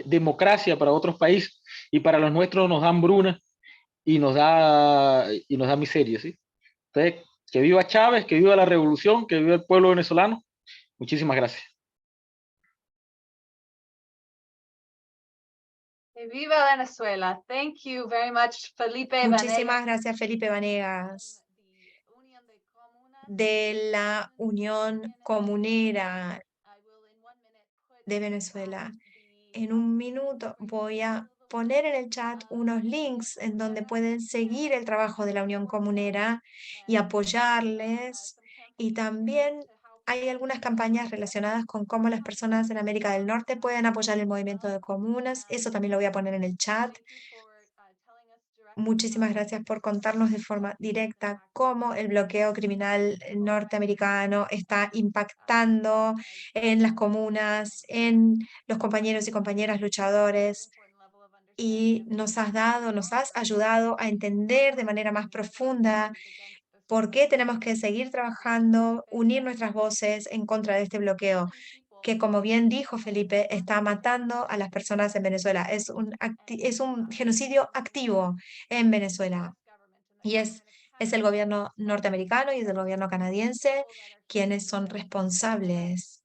democracia para otros países y para los nuestros nos da hambruna y nos da miseria, ¿sí? Entonces, que viva Chávez, que viva la revolución, que viva el pueblo venezolano. Muchísimas gracias. Que viva Venezuela. Thank you very much, Felipe Muchísimas Vanegas, gracias, Felipe Vanegas, de la Unión Comunera. de Venezuela. En un minuto voy a poner en el chat unos links en donde pueden seguir el trabajo de la Unión Comunera y apoyarles. Y también hay algunas campañas relacionadas con cómo las personas en América del Norte pueden apoyar el movimiento de comunas. Eso también lo voy a poner en el chat. Muchísimas gracias por contarnos de forma directa cómo el bloqueo criminal norteamericano está impactando en las comunas, en los compañeros y compañeras luchadores. Y nos has ayudado a entender de manera más profunda por qué tenemos que seguir trabajando, unir nuestras voces en contra de este bloqueo, que como bien dijo Felipe, está matando a las personas en Venezuela. Es un genocidio activo en Venezuela. Y es el gobierno norteamericano y es el gobierno canadiense quienes son responsables.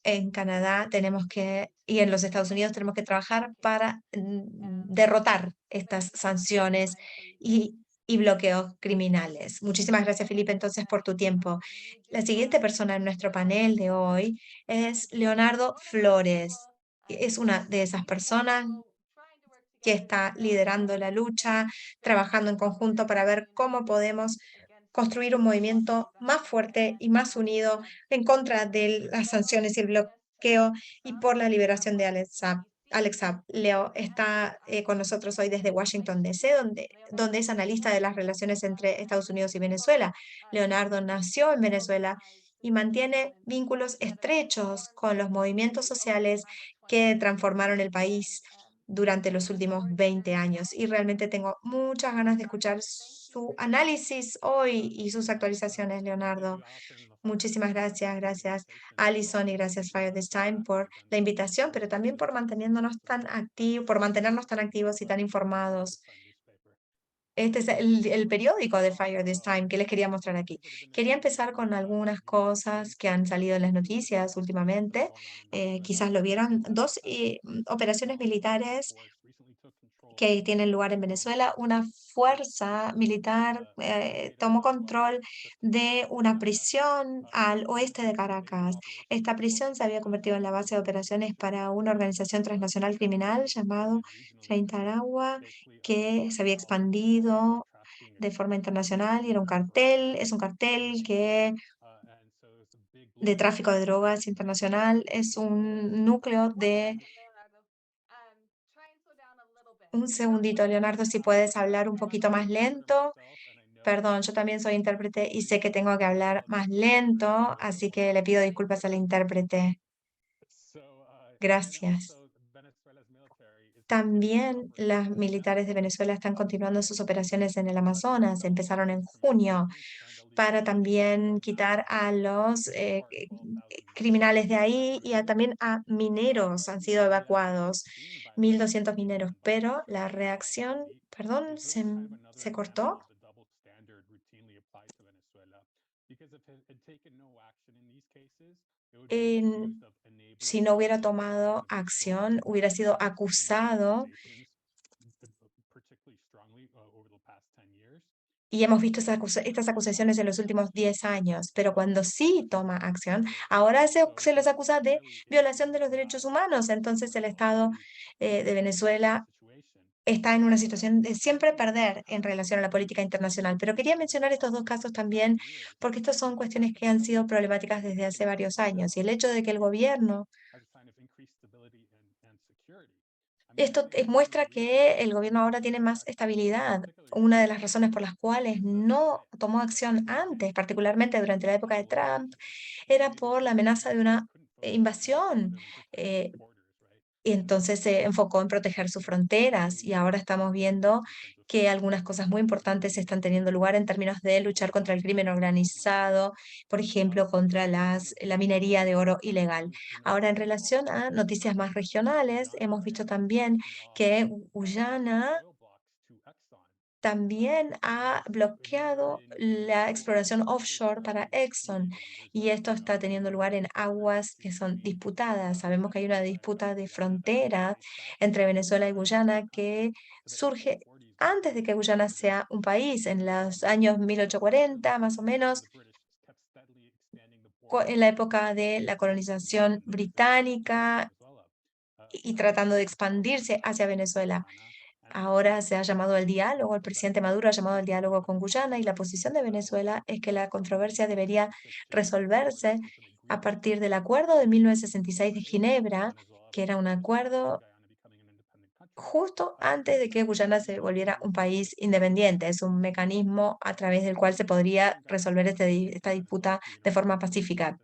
En Canadá y en los Estados Unidos tenemos que trabajar para derrotar estas sanciones y bloqueos criminales. Muchísimas gracias, Felipe, entonces, por tu tiempo. La siguiente persona en nuestro panel de hoy es Leonardo Flores. Es una de esas personas que está liderando la lucha, trabajando en conjunto para ver cómo podemos construir un movimiento más fuerte y más unido en contra de las sanciones y el bloqueo y por la liberación de Alex Saab. Alex Saab. Leo está con nosotros hoy desde Washington, D.C., donde es analista de las relaciones entre Estados Unidos y Venezuela. Leonardo nació en Venezuela y mantiene vínculos estrechos con los movimientos sociales que transformaron el país durante los últimos 20 años. Y realmente tengo muchas ganas de escuchar su análisis hoy y sus actualizaciones, Leonardo. Muchísimas gracias, gracias Alison y gracias Fire This Time por la invitación, pero también por por mantenernos tan activos y tan informados. Este es el periódico de Fire This Time que les quería mostrar aquí. Quería empezar con algunas cosas que han salido en las noticias últimamente. Quizás lo vieron, dos operaciones militares que tienen lugar en Venezuela. Una fuerza militar tomó control de una prisión al oeste de Caracas. Esta prisión se había convertido en la base de operaciones para una organización transnacional criminal llamado Frente Aragua, que se había expandido de forma internacional y era un cartel, es un cartel que de tráfico de drogas internacional, es un núcleo de... Un segundito, Leonardo, si puedes hablar un poquito más lento. Perdón, yo también soy intérprete y sé que tengo que hablar más lento, así que le pido disculpas al intérprete. Gracias. También las militares de Venezuela están continuando sus operaciones en el Amazonas. Empezaron en junio para también quitar a los criminales de ahí y también a mineros. Han sido evacuados 1.200 mineros, pero la reacción, perdón, se cortó. Si no hubiera tomado acción, hubiera sido acusado. Y hemos visto estas acusaciones en los últimos 10 años, pero cuando sí toma acción, ahora se los acusa de violación de los derechos humanos. Entonces el Estado de Venezuela está en una situación de siempre perder en relación a la política internacional. Pero quería mencionar estos dos casos también, porque estas son cuestiones que han sido problemáticas desde hace varios años. Y el hecho de que el gobierno muestra que el gobierno ahora tiene más estabilidad. Una de las razones por las cuales no tomó acción antes, particularmente durante la época de Trump, era por la amenaza de una invasión. Y entonces se enfocó en proteger sus fronteras y ahora estamos viendo que algunas cosas muy importantes están teniendo lugar en términos de luchar contra el crimen organizado, por ejemplo, contra la minería de oro ilegal. Ahora, en relación a noticias más regionales, hemos visto también que Guyana también ha bloqueado la exploración offshore para Exxon y esto está teniendo lugar en aguas que son disputadas. Sabemos que hay una disputa de frontera entre Venezuela y Guyana que surge antes de que Guyana sea un país, en los años 1840 más o menos. en la época de la colonización británica y tratando de expandirse hacia Venezuela. Ahora se ha llamado al diálogo, el presidente Maduro ha llamado al diálogo con Guyana y la posición de Venezuela es que la controversia debería resolverse a partir del acuerdo de 1966 de Ginebra, que era un acuerdo justo antes de que Guyana se volviera un país independiente. Es un mecanismo a través del cual se podría resolver esta disputa de forma pacífica.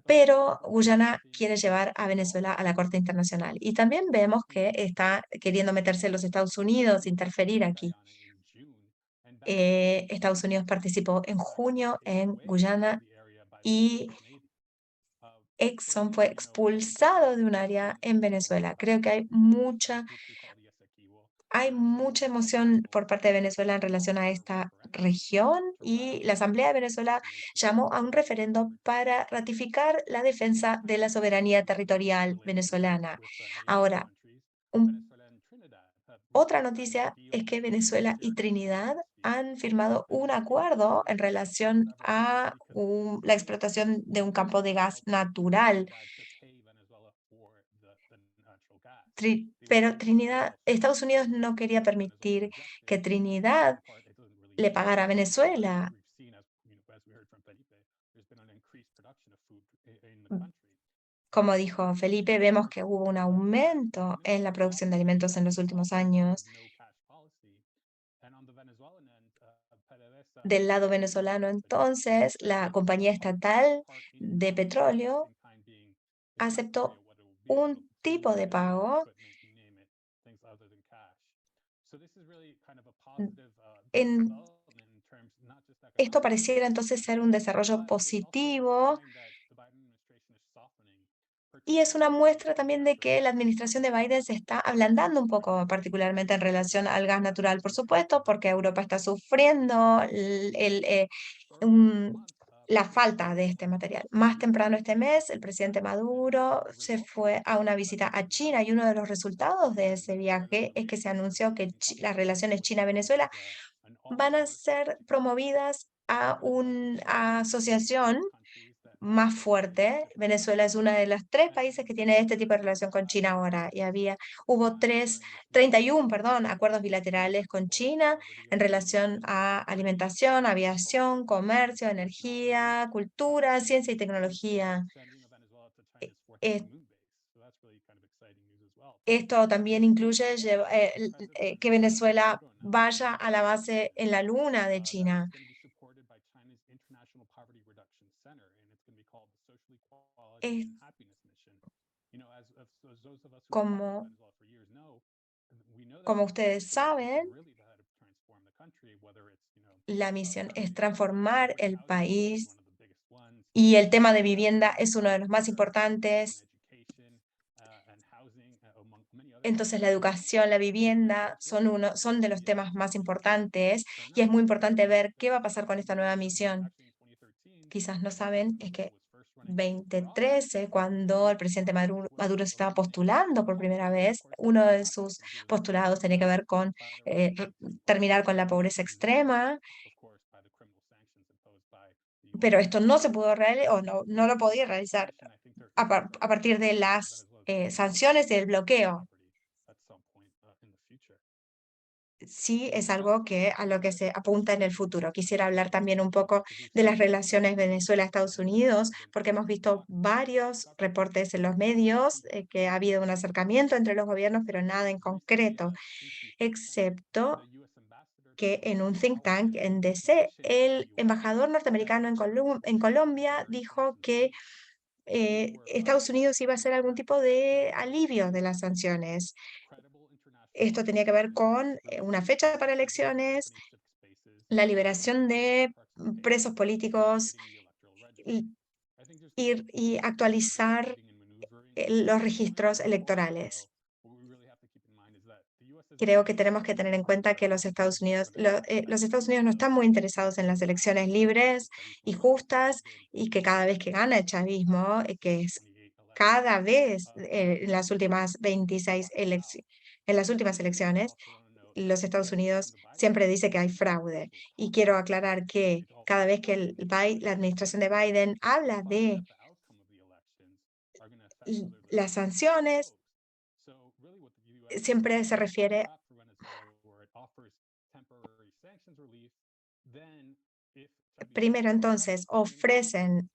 Pero Guyana quiere llevar a Venezuela a la Corte Internacional. Y también vemos que está queriendo meterse los Estados Unidos, interferir aquí. Estados Unidos participó en junio en Guyana y Exxon fue expulsado de un área en Venezuela. Creo que hay mucha emoción por parte de Venezuela en relación a esta región y la Asamblea de Venezuela llamó a un referendo para ratificar la defensa de la soberanía territorial venezolana. Ahora, otra noticia es que Venezuela y Trinidad han firmado un acuerdo en relación a la explotación de un campo de gas natural. Pero Estados Unidos no quería permitir que Trinidad le pagara a Venezuela. Como dijo Felipe, vemos que hubo un aumento en la producción de alimentos en los últimos años. Del lado venezolano, entonces, la compañía estatal de petróleo aceptó un tipo de pago esto pareciera entonces ser un desarrollo positivo y es una muestra también de que la administración de Biden se está ablandando un poco, particularmente en relación al gas natural, por supuesto, porque Europa está sufriendo la falta de este material. Más temprano este mes, el presidente Maduro se fue a una visita a China y uno de los resultados de ese viaje es que se anunció que las relaciones China-Venezuela van a ser promovidas a una asociación más fuerte. Venezuela es uno de los 3 países que tiene este tipo de relación con China ahora. Y hubo 31, acuerdos bilaterales con China en relación a alimentación, aviación, comercio, energía, cultura, ciencia y tecnología. Esto también incluye que Venezuela vaya a la base en la luna de China. Es como ustedes saben, la misión es transformar el país y el tema de vivienda es uno de los más importantes. Entonces, la educación, la vivienda son de los temas más importantes y es muy importante ver qué va a pasar con esta nueva misión. Quizás no saben, es que 2013, cuando el presidente Maduro se estaba postulando por primera vez, uno de sus postulados tenía que ver con terminar con la pobreza extrema, pero esto no se pudo realizar o no lo podía realizar a partir de las sanciones y el bloqueo. Sí, es algo a lo que se apunta en el futuro. Quisiera hablar también un poco de las relaciones Venezuela-Estados Unidos, porque hemos visto varios reportes en los medios que ha habido un acercamiento entre los gobiernos, pero nada en concreto, excepto que en un think tank en DC, el embajador norteamericano en Colombia dijo que Estados Unidos iba a hacer algún tipo de alivio de las sanciones. Esto tenía que ver con una fecha para elecciones, la liberación de presos políticos y actualizar los registros electorales. Creo que tenemos que tener en cuenta que los Estados Unidos no están muy interesados en las elecciones libres y justas y que cada vez que gana el chavismo, que es cada vez en las últimas 26 elecciones, los Estados Unidos siempre dice que hay fraude. Y quiero aclarar que cada vez que la administración de Biden habla de las sanciones, siempre se refiere. Primero, entonces, ofrecen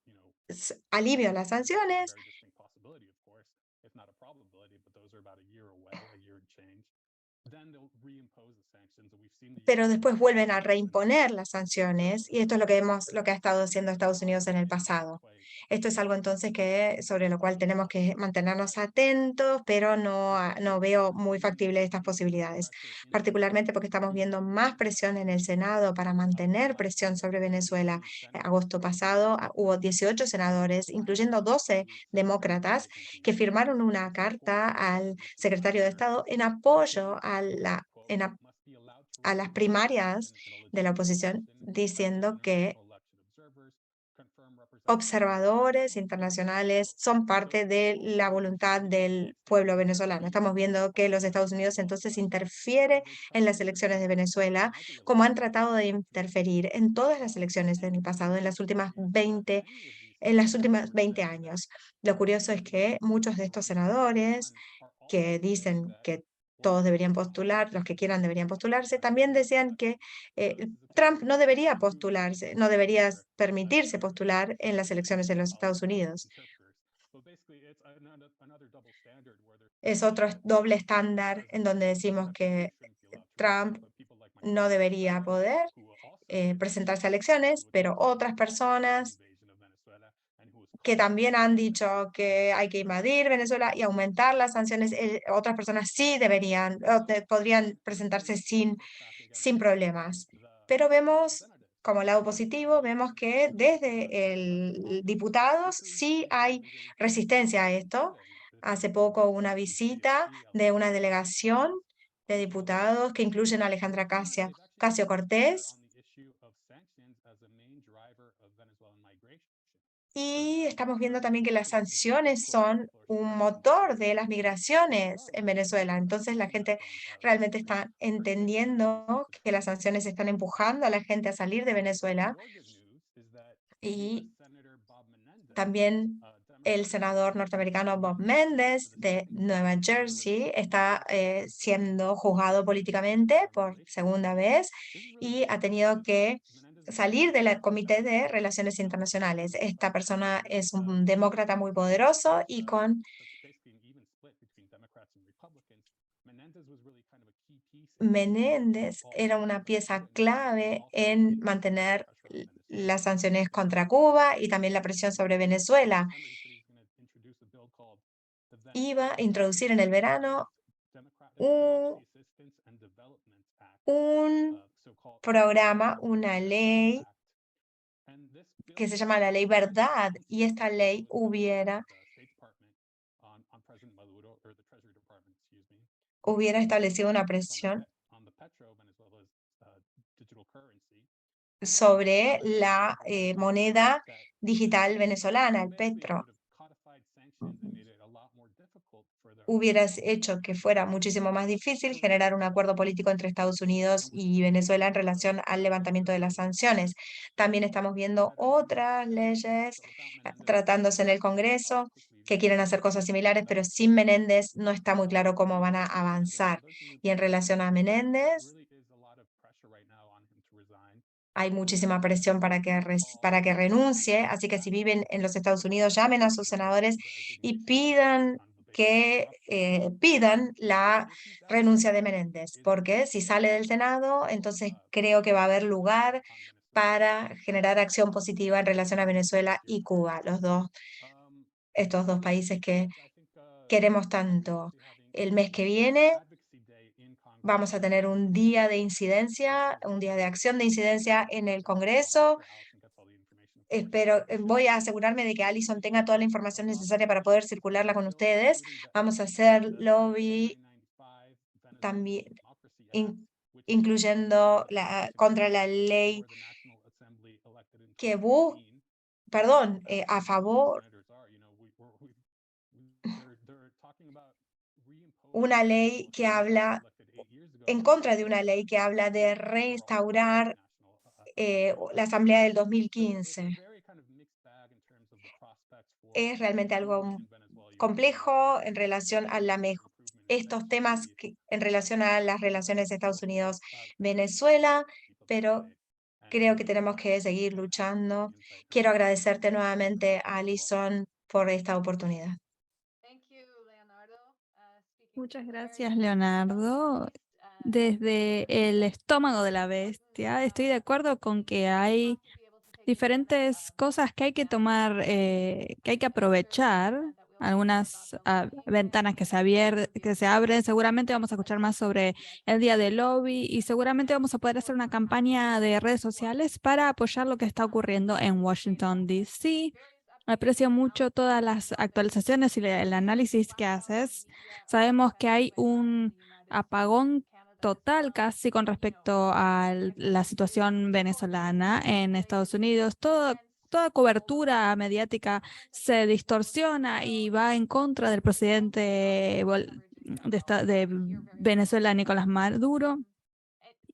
alivio a las sanciones, pero después vuelven a reimponer las sanciones, y esto es lo que ha estado haciendo Estados Unidos en el pasado. Esto es algo entonces sobre lo cual tenemos que mantenernos atentos, pero no veo muy factible estas posibilidades, particularmente porque estamos viendo más presión en el Senado para mantener presión sobre Venezuela. Agosto pasado hubo 18 senadores, incluyendo 12 demócratas, que firmaron una carta al secretario de Estado en apoyo a las primarias de la oposición, diciendo que observadores internacionales son parte de la voluntad del pueblo venezolano. Estamos viendo que los Estados Unidos entonces interfiere en las elecciones de Venezuela, como han tratado de interferir en todas las elecciones del pasado, en las últimas 20 años. Lo curioso es que muchos de estos senadores que dicen que todos deberían postular, los que quieran deberían postularse, también decían que Trump no debería postularse, no debería permitirse postular en las elecciones de los Estados Unidos. Es otro doble estándar en donde decimos que Trump no debería poder presentarse a elecciones, pero otras personas que también han dicho que hay que invadir Venezuela y aumentar las sanciones, otras personas sí deberían, podrían presentarse sin problemas. Pero vemos, como lado positivo, vemos que desde el diputados sí hay resistencia a esto. Hace poco hubo una visita de una delegación de diputados que incluyen a Alejandra Ocasio-Cortez, y estamos viendo también que las sanciones son un motor de las migraciones en Venezuela. Entonces la gente realmente está entendiendo que las sanciones están empujando a la gente a salir de Venezuela. Y también el senador norteamericano Bob Menendez de Nueva Jersey está siendo juzgado políticamente por segunda vez y ha tenido que salir del Comité de Relaciones Internacionales. Esta persona es un demócrata muy poderoso y con Menéndez era una pieza clave en mantener las sanciones contra Cuba y también la presión sobre Venezuela. Iba a introducir en el verano un programa, una ley que se llama la Ley Verdad, y esta ley hubiera establecido una presión sobre la moneda digital venezolana, el petro. Hubieras hecho que fuera muchísimo más difícil generar un acuerdo político entre Estados Unidos y Venezuela en relación al levantamiento de las sanciones. También estamos viendo otras leyes tratándose en el Congreso que quieren hacer cosas similares, pero sin Menéndez no está muy claro cómo van a avanzar. Y en relación a Menéndez, hay muchísima presión para que renuncie, así que si viven en los Estados Unidos, llamen a sus senadores y pidan la renuncia de Menéndez, porque si sale del Senado, entonces creo que va a haber lugar para generar acción positiva en relación a Venezuela y Cuba, estos dos países que queremos tanto. El mes que viene vamos a tener un día de incidencia, un día de acción de incidencia en el Congreso. Voy a asegurarme de que Allison tenga toda la información necesaria para poder circularla con ustedes. Vamos a hacer lobby también, incluyendo contra la ley a favor, una ley que habla en contra de una ley que habla de restaurar la Asamblea del 2015. Es realmente algo complejo en relación a estos temas en relación a las relaciones Estados Unidos-Venezuela, pero creo que tenemos que seguir luchando. Quiero agradecerte nuevamente, Alison, por esta oportunidad. Muchas gracias, Leonardo. Desde el estómago de la bestia, estoy de acuerdo con que hay diferentes cosas que hay que tomar, que hay que aprovechar, algunas ventanas que se abren. Seguramente vamos a escuchar más sobre el día del lobby y seguramente vamos a poder hacer una campaña de redes sociales para apoyar lo que está ocurriendo en Washington, D.C. Aprecio mucho todas las actualizaciones y el análisis que haces. Sabemos que hay un apagón total casi con respecto a la situación venezolana en Estados Unidos. Toda cobertura mediática se distorsiona y va en contra del presidente de Venezuela, Nicolás Maduro.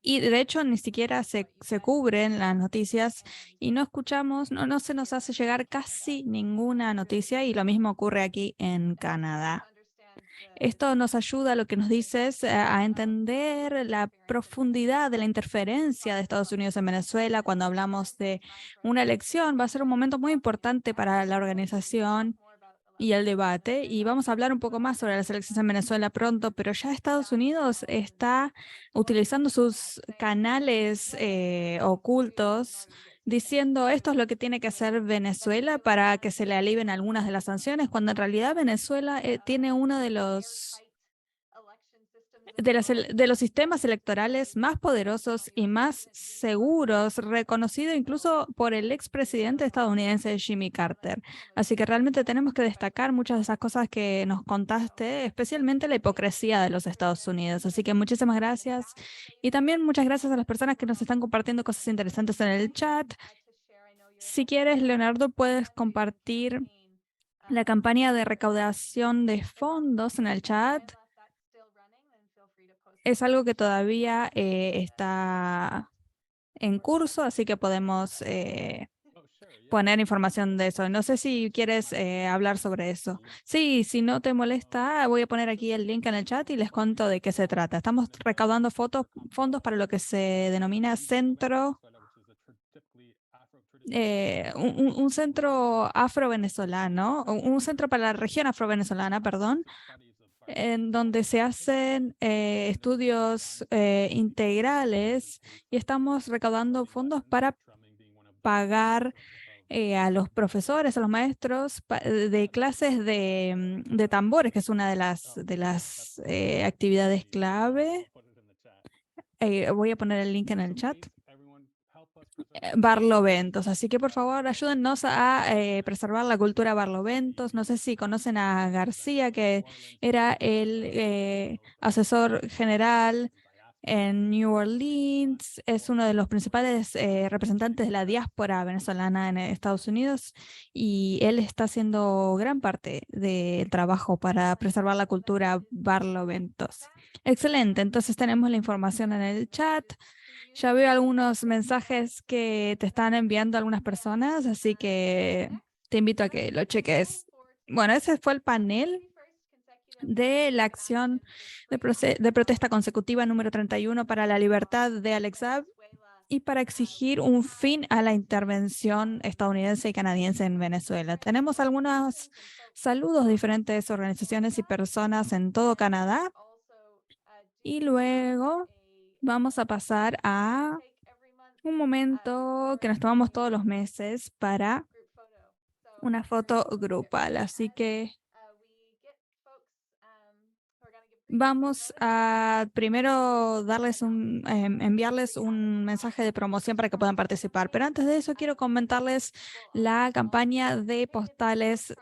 Y de hecho ni siquiera se cubren las noticias y no escuchamos, no se nos hace llegar casi ninguna noticia y lo mismo ocurre aquí en Canadá. Esto nos ayuda, lo que nos dices, a entender la profundidad de la interferencia de Estados Unidos en Venezuela cuando hablamos de una elección. Va a ser un momento muy importante para la organización y el debate, y vamos a hablar un poco más sobre las elecciones en Venezuela pronto, pero ya Estados Unidos está utilizando sus canales ocultos diciendo esto es lo que tiene que hacer Venezuela para que se le alivien algunas de las sanciones, cuando en realidad Venezuela tiene uno de los sistemas electorales más poderosos y más seguros, reconocido incluso por el expresidente estadounidense Jimmy Carter. Así que realmente tenemos que destacar muchas de esas cosas que nos contaste, especialmente la hipocresía de los Estados Unidos. Así que muchísimas gracias. Y también muchas gracias a las personas que nos están compartiendo cosas interesantes en el chat. Si quieres, Leonardo, puedes compartir la campaña de recaudación de fondos en el chat. Es algo que todavía está en curso, así que podemos poner información de eso. No sé si quieres hablar sobre eso. Sí, si no te molesta, voy a poner aquí el link en el chat y les cuento de qué se trata. Estamos recaudando fondos para lo que se denomina centro, un centro afro-venezolano, un centro para la región afro-venezolana, perdón, en donde se hacen estudios integrales y estamos recaudando fondos para pagar a los profesores, a los maestros de clases de tambores, que es una de las actividades clave. Voy a poner el link en el chat. Barloventos, así que por favor ayúdennos a preservar la cultura Barloventos. No sé si conocen a García, que era el asesor general en New Orleans, es uno de los principales representantes de la diáspora venezolana en Estados Unidos y él está haciendo gran parte del trabajo para preservar la cultura Barloventos. Excelente, entonces tenemos la información en el chat. Ya veo algunos mensajes que te están enviando algunas personas, así que te invito a que lo cheques. Bueno, ese fue el panel de la acción de protesta consecutiva número 31 para la libertad de Alex Saab y para exigir un fin a la intervención estadounidense y canadiense en Venezuela. Tenemos algunos saludos de diferentes organizaciones y personas en todo Canadá y luego vamos a pasar a un momento que nos tomamos todos los meses para una foto grupal. Así que vamos a primero enviarles un mensaje de promoción para que puedan participar. Pero antes de eso quiero comentarles la campaña de postales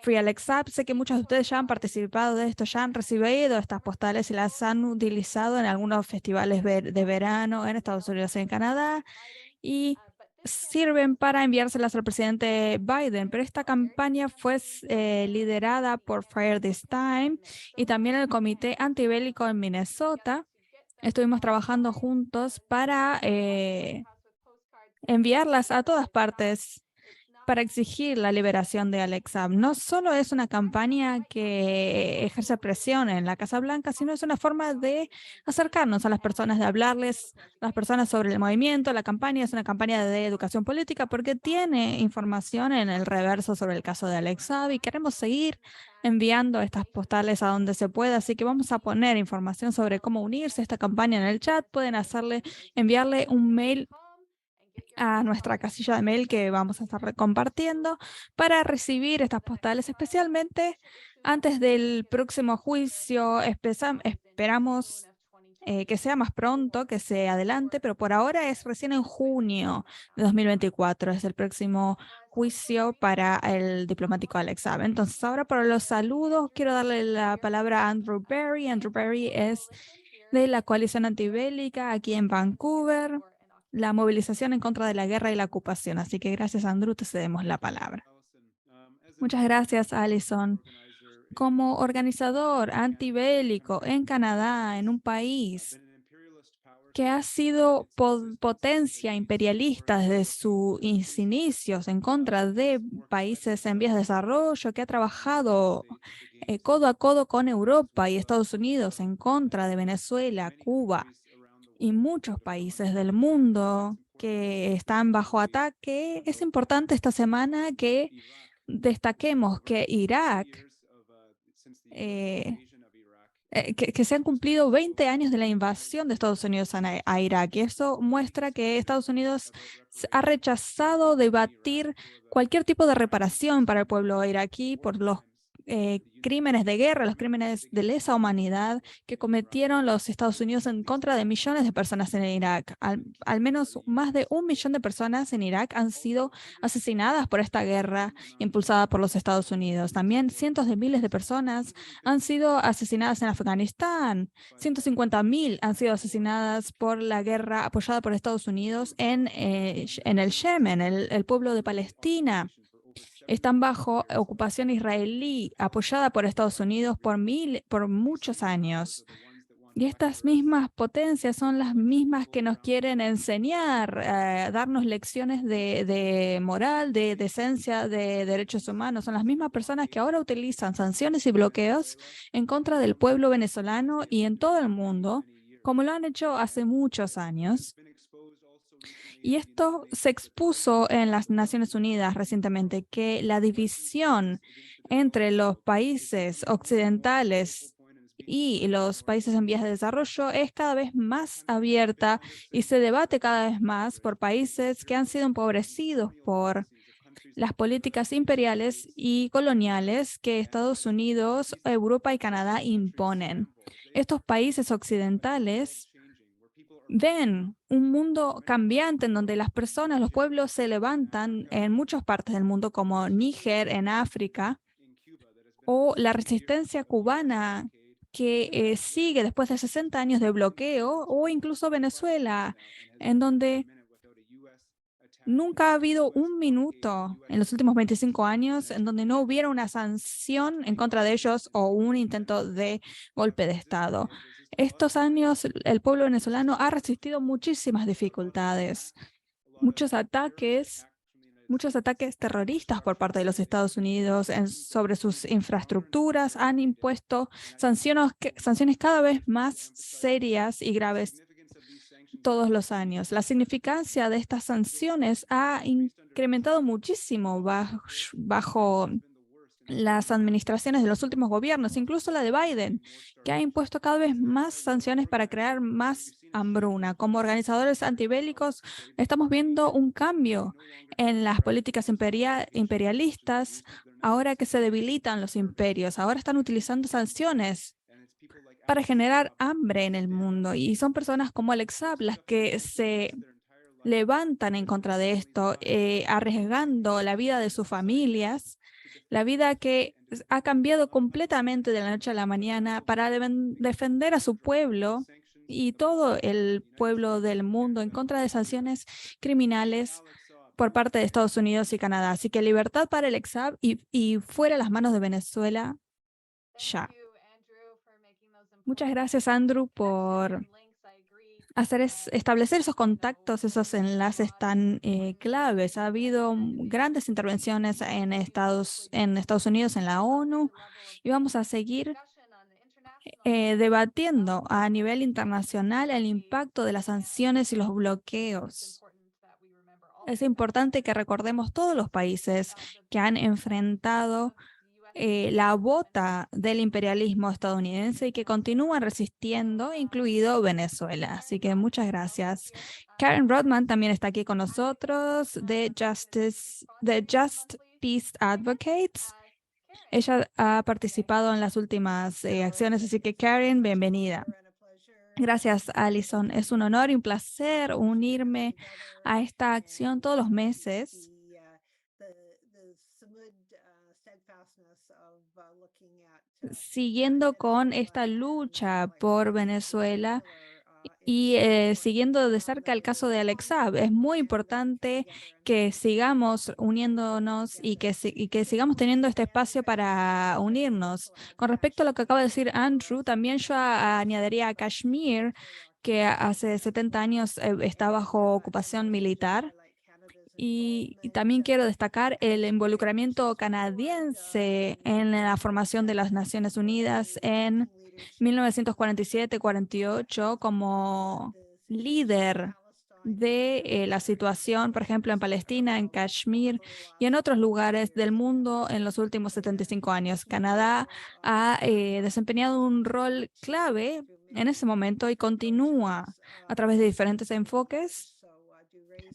Free Alex Saab. Sé que muchos de ustedes ya han participado de esto, ya han recibido estas postales y las han utilizado en algunos festivales de verano en Estados Unidos y en Canadá y sirven para enviárselas al presidente Biden. Pero esta campaña fue liderada por Fire This Time y también el Comité Antibélico en Minnesota. Estuvimos trabajando juntos para enviarlas a todas partes para exigir la liberación de Alex Saab. No solo es una campaña que ejerce presión en la Casa Blanca, sino es una forma de acercarnos a las personas, de hablarles a las personas sobre el movimiento. La campaña es una campaña de educación política porque tiene información en el reverso sobre el caso de Alex Saab y queremos seguir enviando estas postales a donde se pueda, así que vamos a poner información sobre cómo unirse a esta campaña en el chat. Pueden enviarle un mail a nuestra casilla de mail que vamos a estar compartiendo para recibir estas postales, especialmente antes del próximo juicio. Esperamos que sea más pronto, que se adelante, pero por ahora es recién en junio de 2024, es el próximo juicio para el diplomático Alex Saab. Entonces, ahora para los saludos, quiero darle la palabra a Andrew Berry. Andrew Berry es de la coalición antibélica aquí en Vancouver, la movilización en contra de la guerra y la ocupación. Así que gracias, Andrew, te cedemos la palabra. Muchas gracias, Alison. Como organizador antibélico en Canadá, en un país que ha sido potencia imperialista desde sus inicios en contra de países en vías de desarrollo, que ha trabajado codo a codo con Europa y Estados Unidos en contra de Venezuela, Cuba y muchos países del mundo que están bajo ataque, es importante esta semana que destaquemos que Irak, que se han cumplido 20 años de la invasión de Estados Unidos a Irak. Y eso muestra que Estados Unidos ha rechazado debatir cualquier tipo de reparación para el pueblo iraquí por los crímenes de guerra, los crímenes de lesa humanidad que cometieron los Estados Unidos en contra de millones de personas en Irak. Al menos más de 1 millón de personas en Irak han sido asesinadas por esta guerra impulsada por los Estados Unidos. También cientos de miles de personas han sido asesinadas en Afganistán. 150.000 han sido asesinadas por la guerra apoyada por Estados Unidos en el Yemen, el pueblo de Palestina. Están bajo ocupación israelí, apoyada por Estados Unidos por muchos años. Y estas mismas potencias son las mismas que nos quieren enseñar, darnos lecciones de moral, de decencia, de derechos humanos. Son las mismas personas que ahora utilizan sanciones y bloqueos en contra del pueblo venezolano y en todo el mundo, como lo han hecho hace muchos años. Y esto se expuso en las Naciones Unidas recientemente, que la división entre los países occidentales y los países en vías de desarrollo es cada vez más abierta y se debate cada vez más por países que han sido empobrecidos por las políticas imperiales y coloniales que Estados Unidos, Europa y Canadá imponen. Estos países occidentales ven un mundo cambiante en donde las personas, los pueblos se levantan en muchas partes del mundo, como Níger en África, o la resistencia cubana que sigue después de 60 años de bloqueo, o incluso Venezuela, en donde nunca ha habido un minuto en los últimos 25 años en donde no hubiera una sanción en contra de ellos o un intento de golpe de Estado. Estos años el pueblo venezolano ha resistido muchísimas dificultades, muchos ataques terroristas por parte de los Estados Unidos sobre sus infraestructuras. Han impuesto sanciones cada vez más serias y graves todos los años. La significancia de estas sanciones ha incrementado muchísimo bajo las administraciones de los últimos gobiernos, incluso la de Biden, que ha impuesto cada vez más sanciones para crear más hambruna. Como organizadores antibélicos, estamos viendo un cambio en las políticas imperialistas ahora que se debilitan los imperios. Ahora están utilizando sanciones para generar hambre en el mundo. Y son personas como Alex Saab las que se levantan en contra de esto, arriesgando la vida de sus familias, la vida que ha cambiado completamente de la noche a la mañana para defender a su pueblo y todo el pueblo del mundo en contra de sanciones criminales por parte de Estados Unidos y Canadá. Así que libertad para Alex Saab y fuera las manos de Venezuela ya. Muchas gracias, Andrew, por establecer esos contactos, esos enlaces tan claves. Ha habido grandes intervenciones en Estados Unidos, en la ONU, y vamos a seguir debatiendo a nivel internacional el impacto de las sanciones y los bloqueos. Es importante que recordemos todos los países que han enfrentado la bota del imperialismo estadounidense y que continúan resistiendo, incluido Venezuela. Así que muchas gracias. Karen Rodman también está aquí con nosotros de Just Peace Advocates. Ella ha participado en las últimas acciones, así que Karen, bienvenida. Gracias, Alison. Es un honor y un placer unirme a esta acción todos los meses. Siguiendo con esta lucha por Venezuela y siguiendo de cerca el caso de Alex Saab. Es muy importante que sigamos uniéndonos y que sigamos teniendo este espacio para unirnos. Con respecto a lo que acaba de decir Andrew, también yo añadiría a Kashmir, que hace 70 años está bajo ocupación militar. Y también quiero destacar el involucramiento canadiense en la formación de las Naciones Unidas en 1947-48 como líder de la situación, por ejemplo, en Palestina, en Kashmir y en otros lugares del mundo en los últimos 75 años. Canadá ha desempeñado un rol clave en ese momento y continúa a través de diferentes enfoques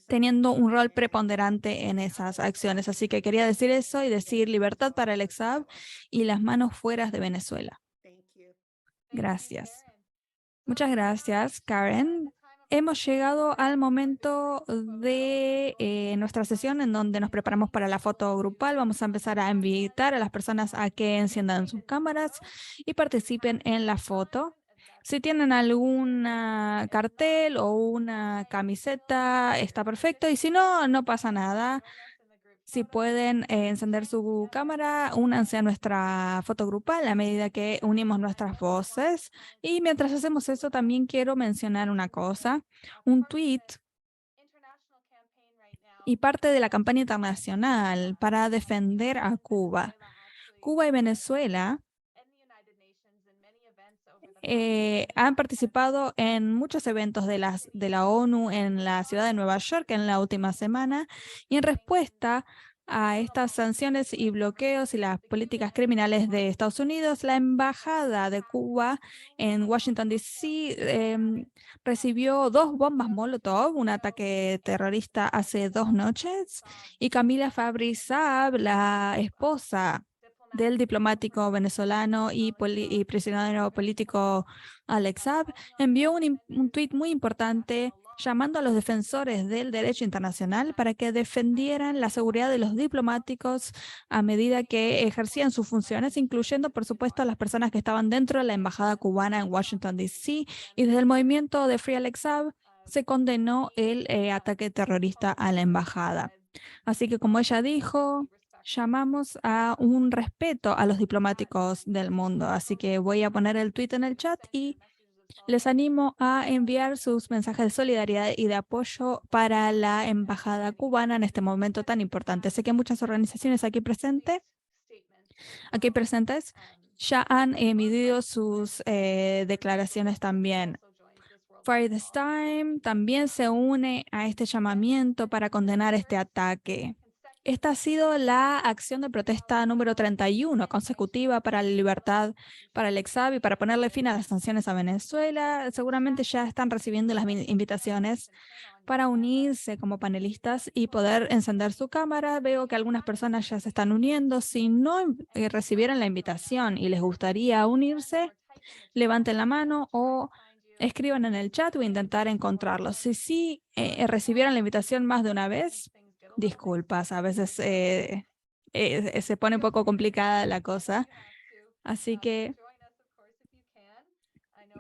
teniendo un rol preponderante en esas acciones. Así que quería decir eso y decir libertad para Alex Saab y las manos fuera de Venezuela. Gracias. Muchas gracias, Karen. Hemos llegado al momento de nuestra sesión en donde nos preparamos para la foto grupal. Vamos a empezar a invitar a las personas a que enciendan sus cámaras y participen en la foto. Si tienen algún cartel o una camiseta, está perfecto. Y si no, no pasa nada. Si pueden encender su cámara, únanse a nuestra foto grupal a medida que unimos nuestras voces. Y mientras hacemos eso, también quiero mencionar una cosa. Un tweet y parte de la campaña internacional para defender a Cuba. Cuba y Venezuela han participado en muchos eventos de la ONU en la ciudad de Nueva York en la última semana y en respuesta a estas sanciones y bloqueos y las políticas criminales de Estados Unidos, la embajada de Cuba en Washington, D.C. Recibió 2 bombas Molotov, un ataque terrorista hace 2 noches, y Camila Fabri Saab, la esposa del diplomático venezolano y prisionero político Alex Saab, envió un tuit muy importante llamando a los defensores del derecho internacional para que defendieran la seguridad de los diplomáticos a medida que ejercían sus funciones, incluyendo, por supuesto, a las personas que estaban dentro de la embajada cubana en Washington, D.C. Y desde el movimiento de Free Alex Saab se condenó el ataque terrorista a la embajada. Así que, como ella dijo, llamamos a un respeto a los diplomáticos del mundo. Así que voy a poner el tweet en el chat y les animo a enviar sus mensajes de solidaridad y de apoyo para la embajada cubana en este momento tan importante. Sé que muchas organizaciones aquí presentes ya han emitido sus declaraciones también. Fire This Time también se une a este llamamiento para condenar este ataque. Esta ha sido la acción de protesta número 31 consecutiva para la libertad para Alex Saab y para ponerle fin a las sanciones a Venezuela. Seguramente ya están recibiendo las invitaciones para unirse como panelistas y poder encender su cámara. Veo que algunas personas ya se están uniendo. Si no recibieron la invitación y les gustaría unirse, levanten la mano o escriban en el chat o intentar encontrarlos. Si sí recibieron la invitación más de una vez, disculpas, a veces se pone un poco complicada la cosa. Así que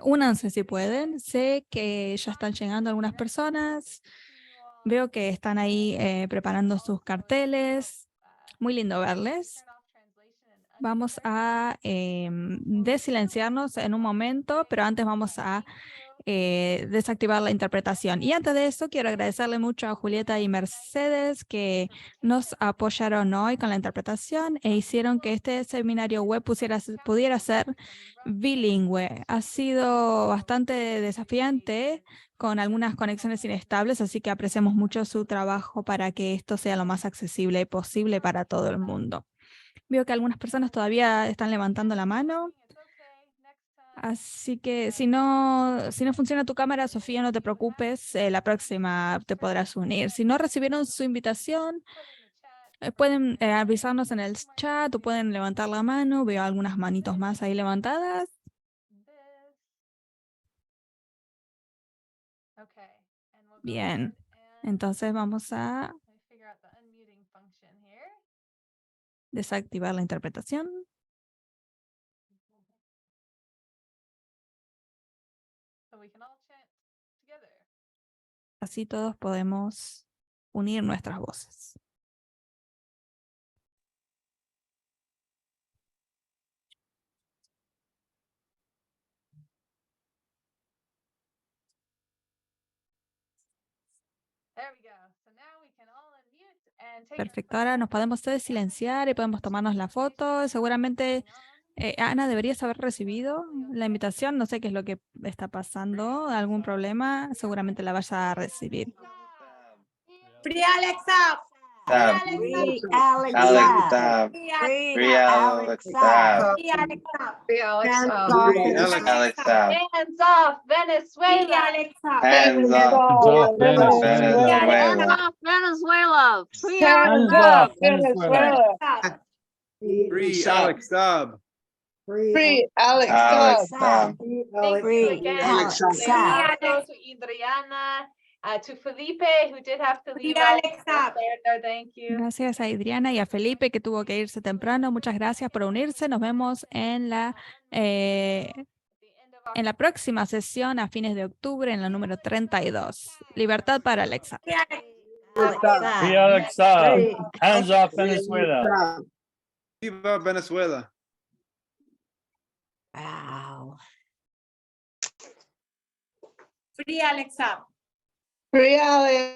únanse si pueden. Sé que ya están llegando algunas personas. Veo que están ahí preparando sus carteles. Muy lindo verles. Vamos a desilenciarnos en un momento, pero antes vamos a desactivar la interpretación. Y antes de eso, quiero agradecerle mucho a Julieta y Mercedes que nos apoyaron hoy con la interpretación e hicieron que este seminario web pudiera ser bilingüe. Ha sido bastante desafiante con algunas conexiones inestables, así que apreciamos mucho su trabajo para que esto sea lo más accesible posible para todo el mundo. Veo que algunas personas todavía están levantando la mano. Así que si no funciona tu cámara, Sofía, no te preocupes, la próxima te podrás unir. Si no recibieron su invitación, pueden avisarnos en el chat o pueden levantar la mano. Veo algunas manitos más ahí levantadas. Bien, entonces vamos a desactivar la interpretación. Así todos podemos unir nuestras voces. Perfecto, ahora nos podemos silenciar y podemos tomarnos la foto. Seguramente Ana, deberías haber recibido la invitación. No sé qué es lo que está pasando, algún problema. Seguramente la vas a recibir. Free Alex Up. Tab. Free Alex Tab. Free Alex Tab. Free Alex Up. Free Alex Saab. Alex Tab. Hands off Venezuela. Free Alex Up. Hands off Venezuela. Hands off Venezuela. Free Hands Alex off Saab. Venezuela. Free Alex Saab. Free Alex Alex Saab. Tab. Thank you again Alex to Saab. Leonardo, to Adriana, to Felipe, who did have to leave Free us. Alex Saab. Thank you. Gracias a Adriana y a Felipe que tuvo que irse temprano. Muchas gracias por unirse. Nos vemos en la próxima sesión a fines de octubre, en la número 32. Libertad para Alexa. Free Alex Free Alex Saab. Hands off Venezuela. Viva Venezuela. Free Alex Up. Free Alex.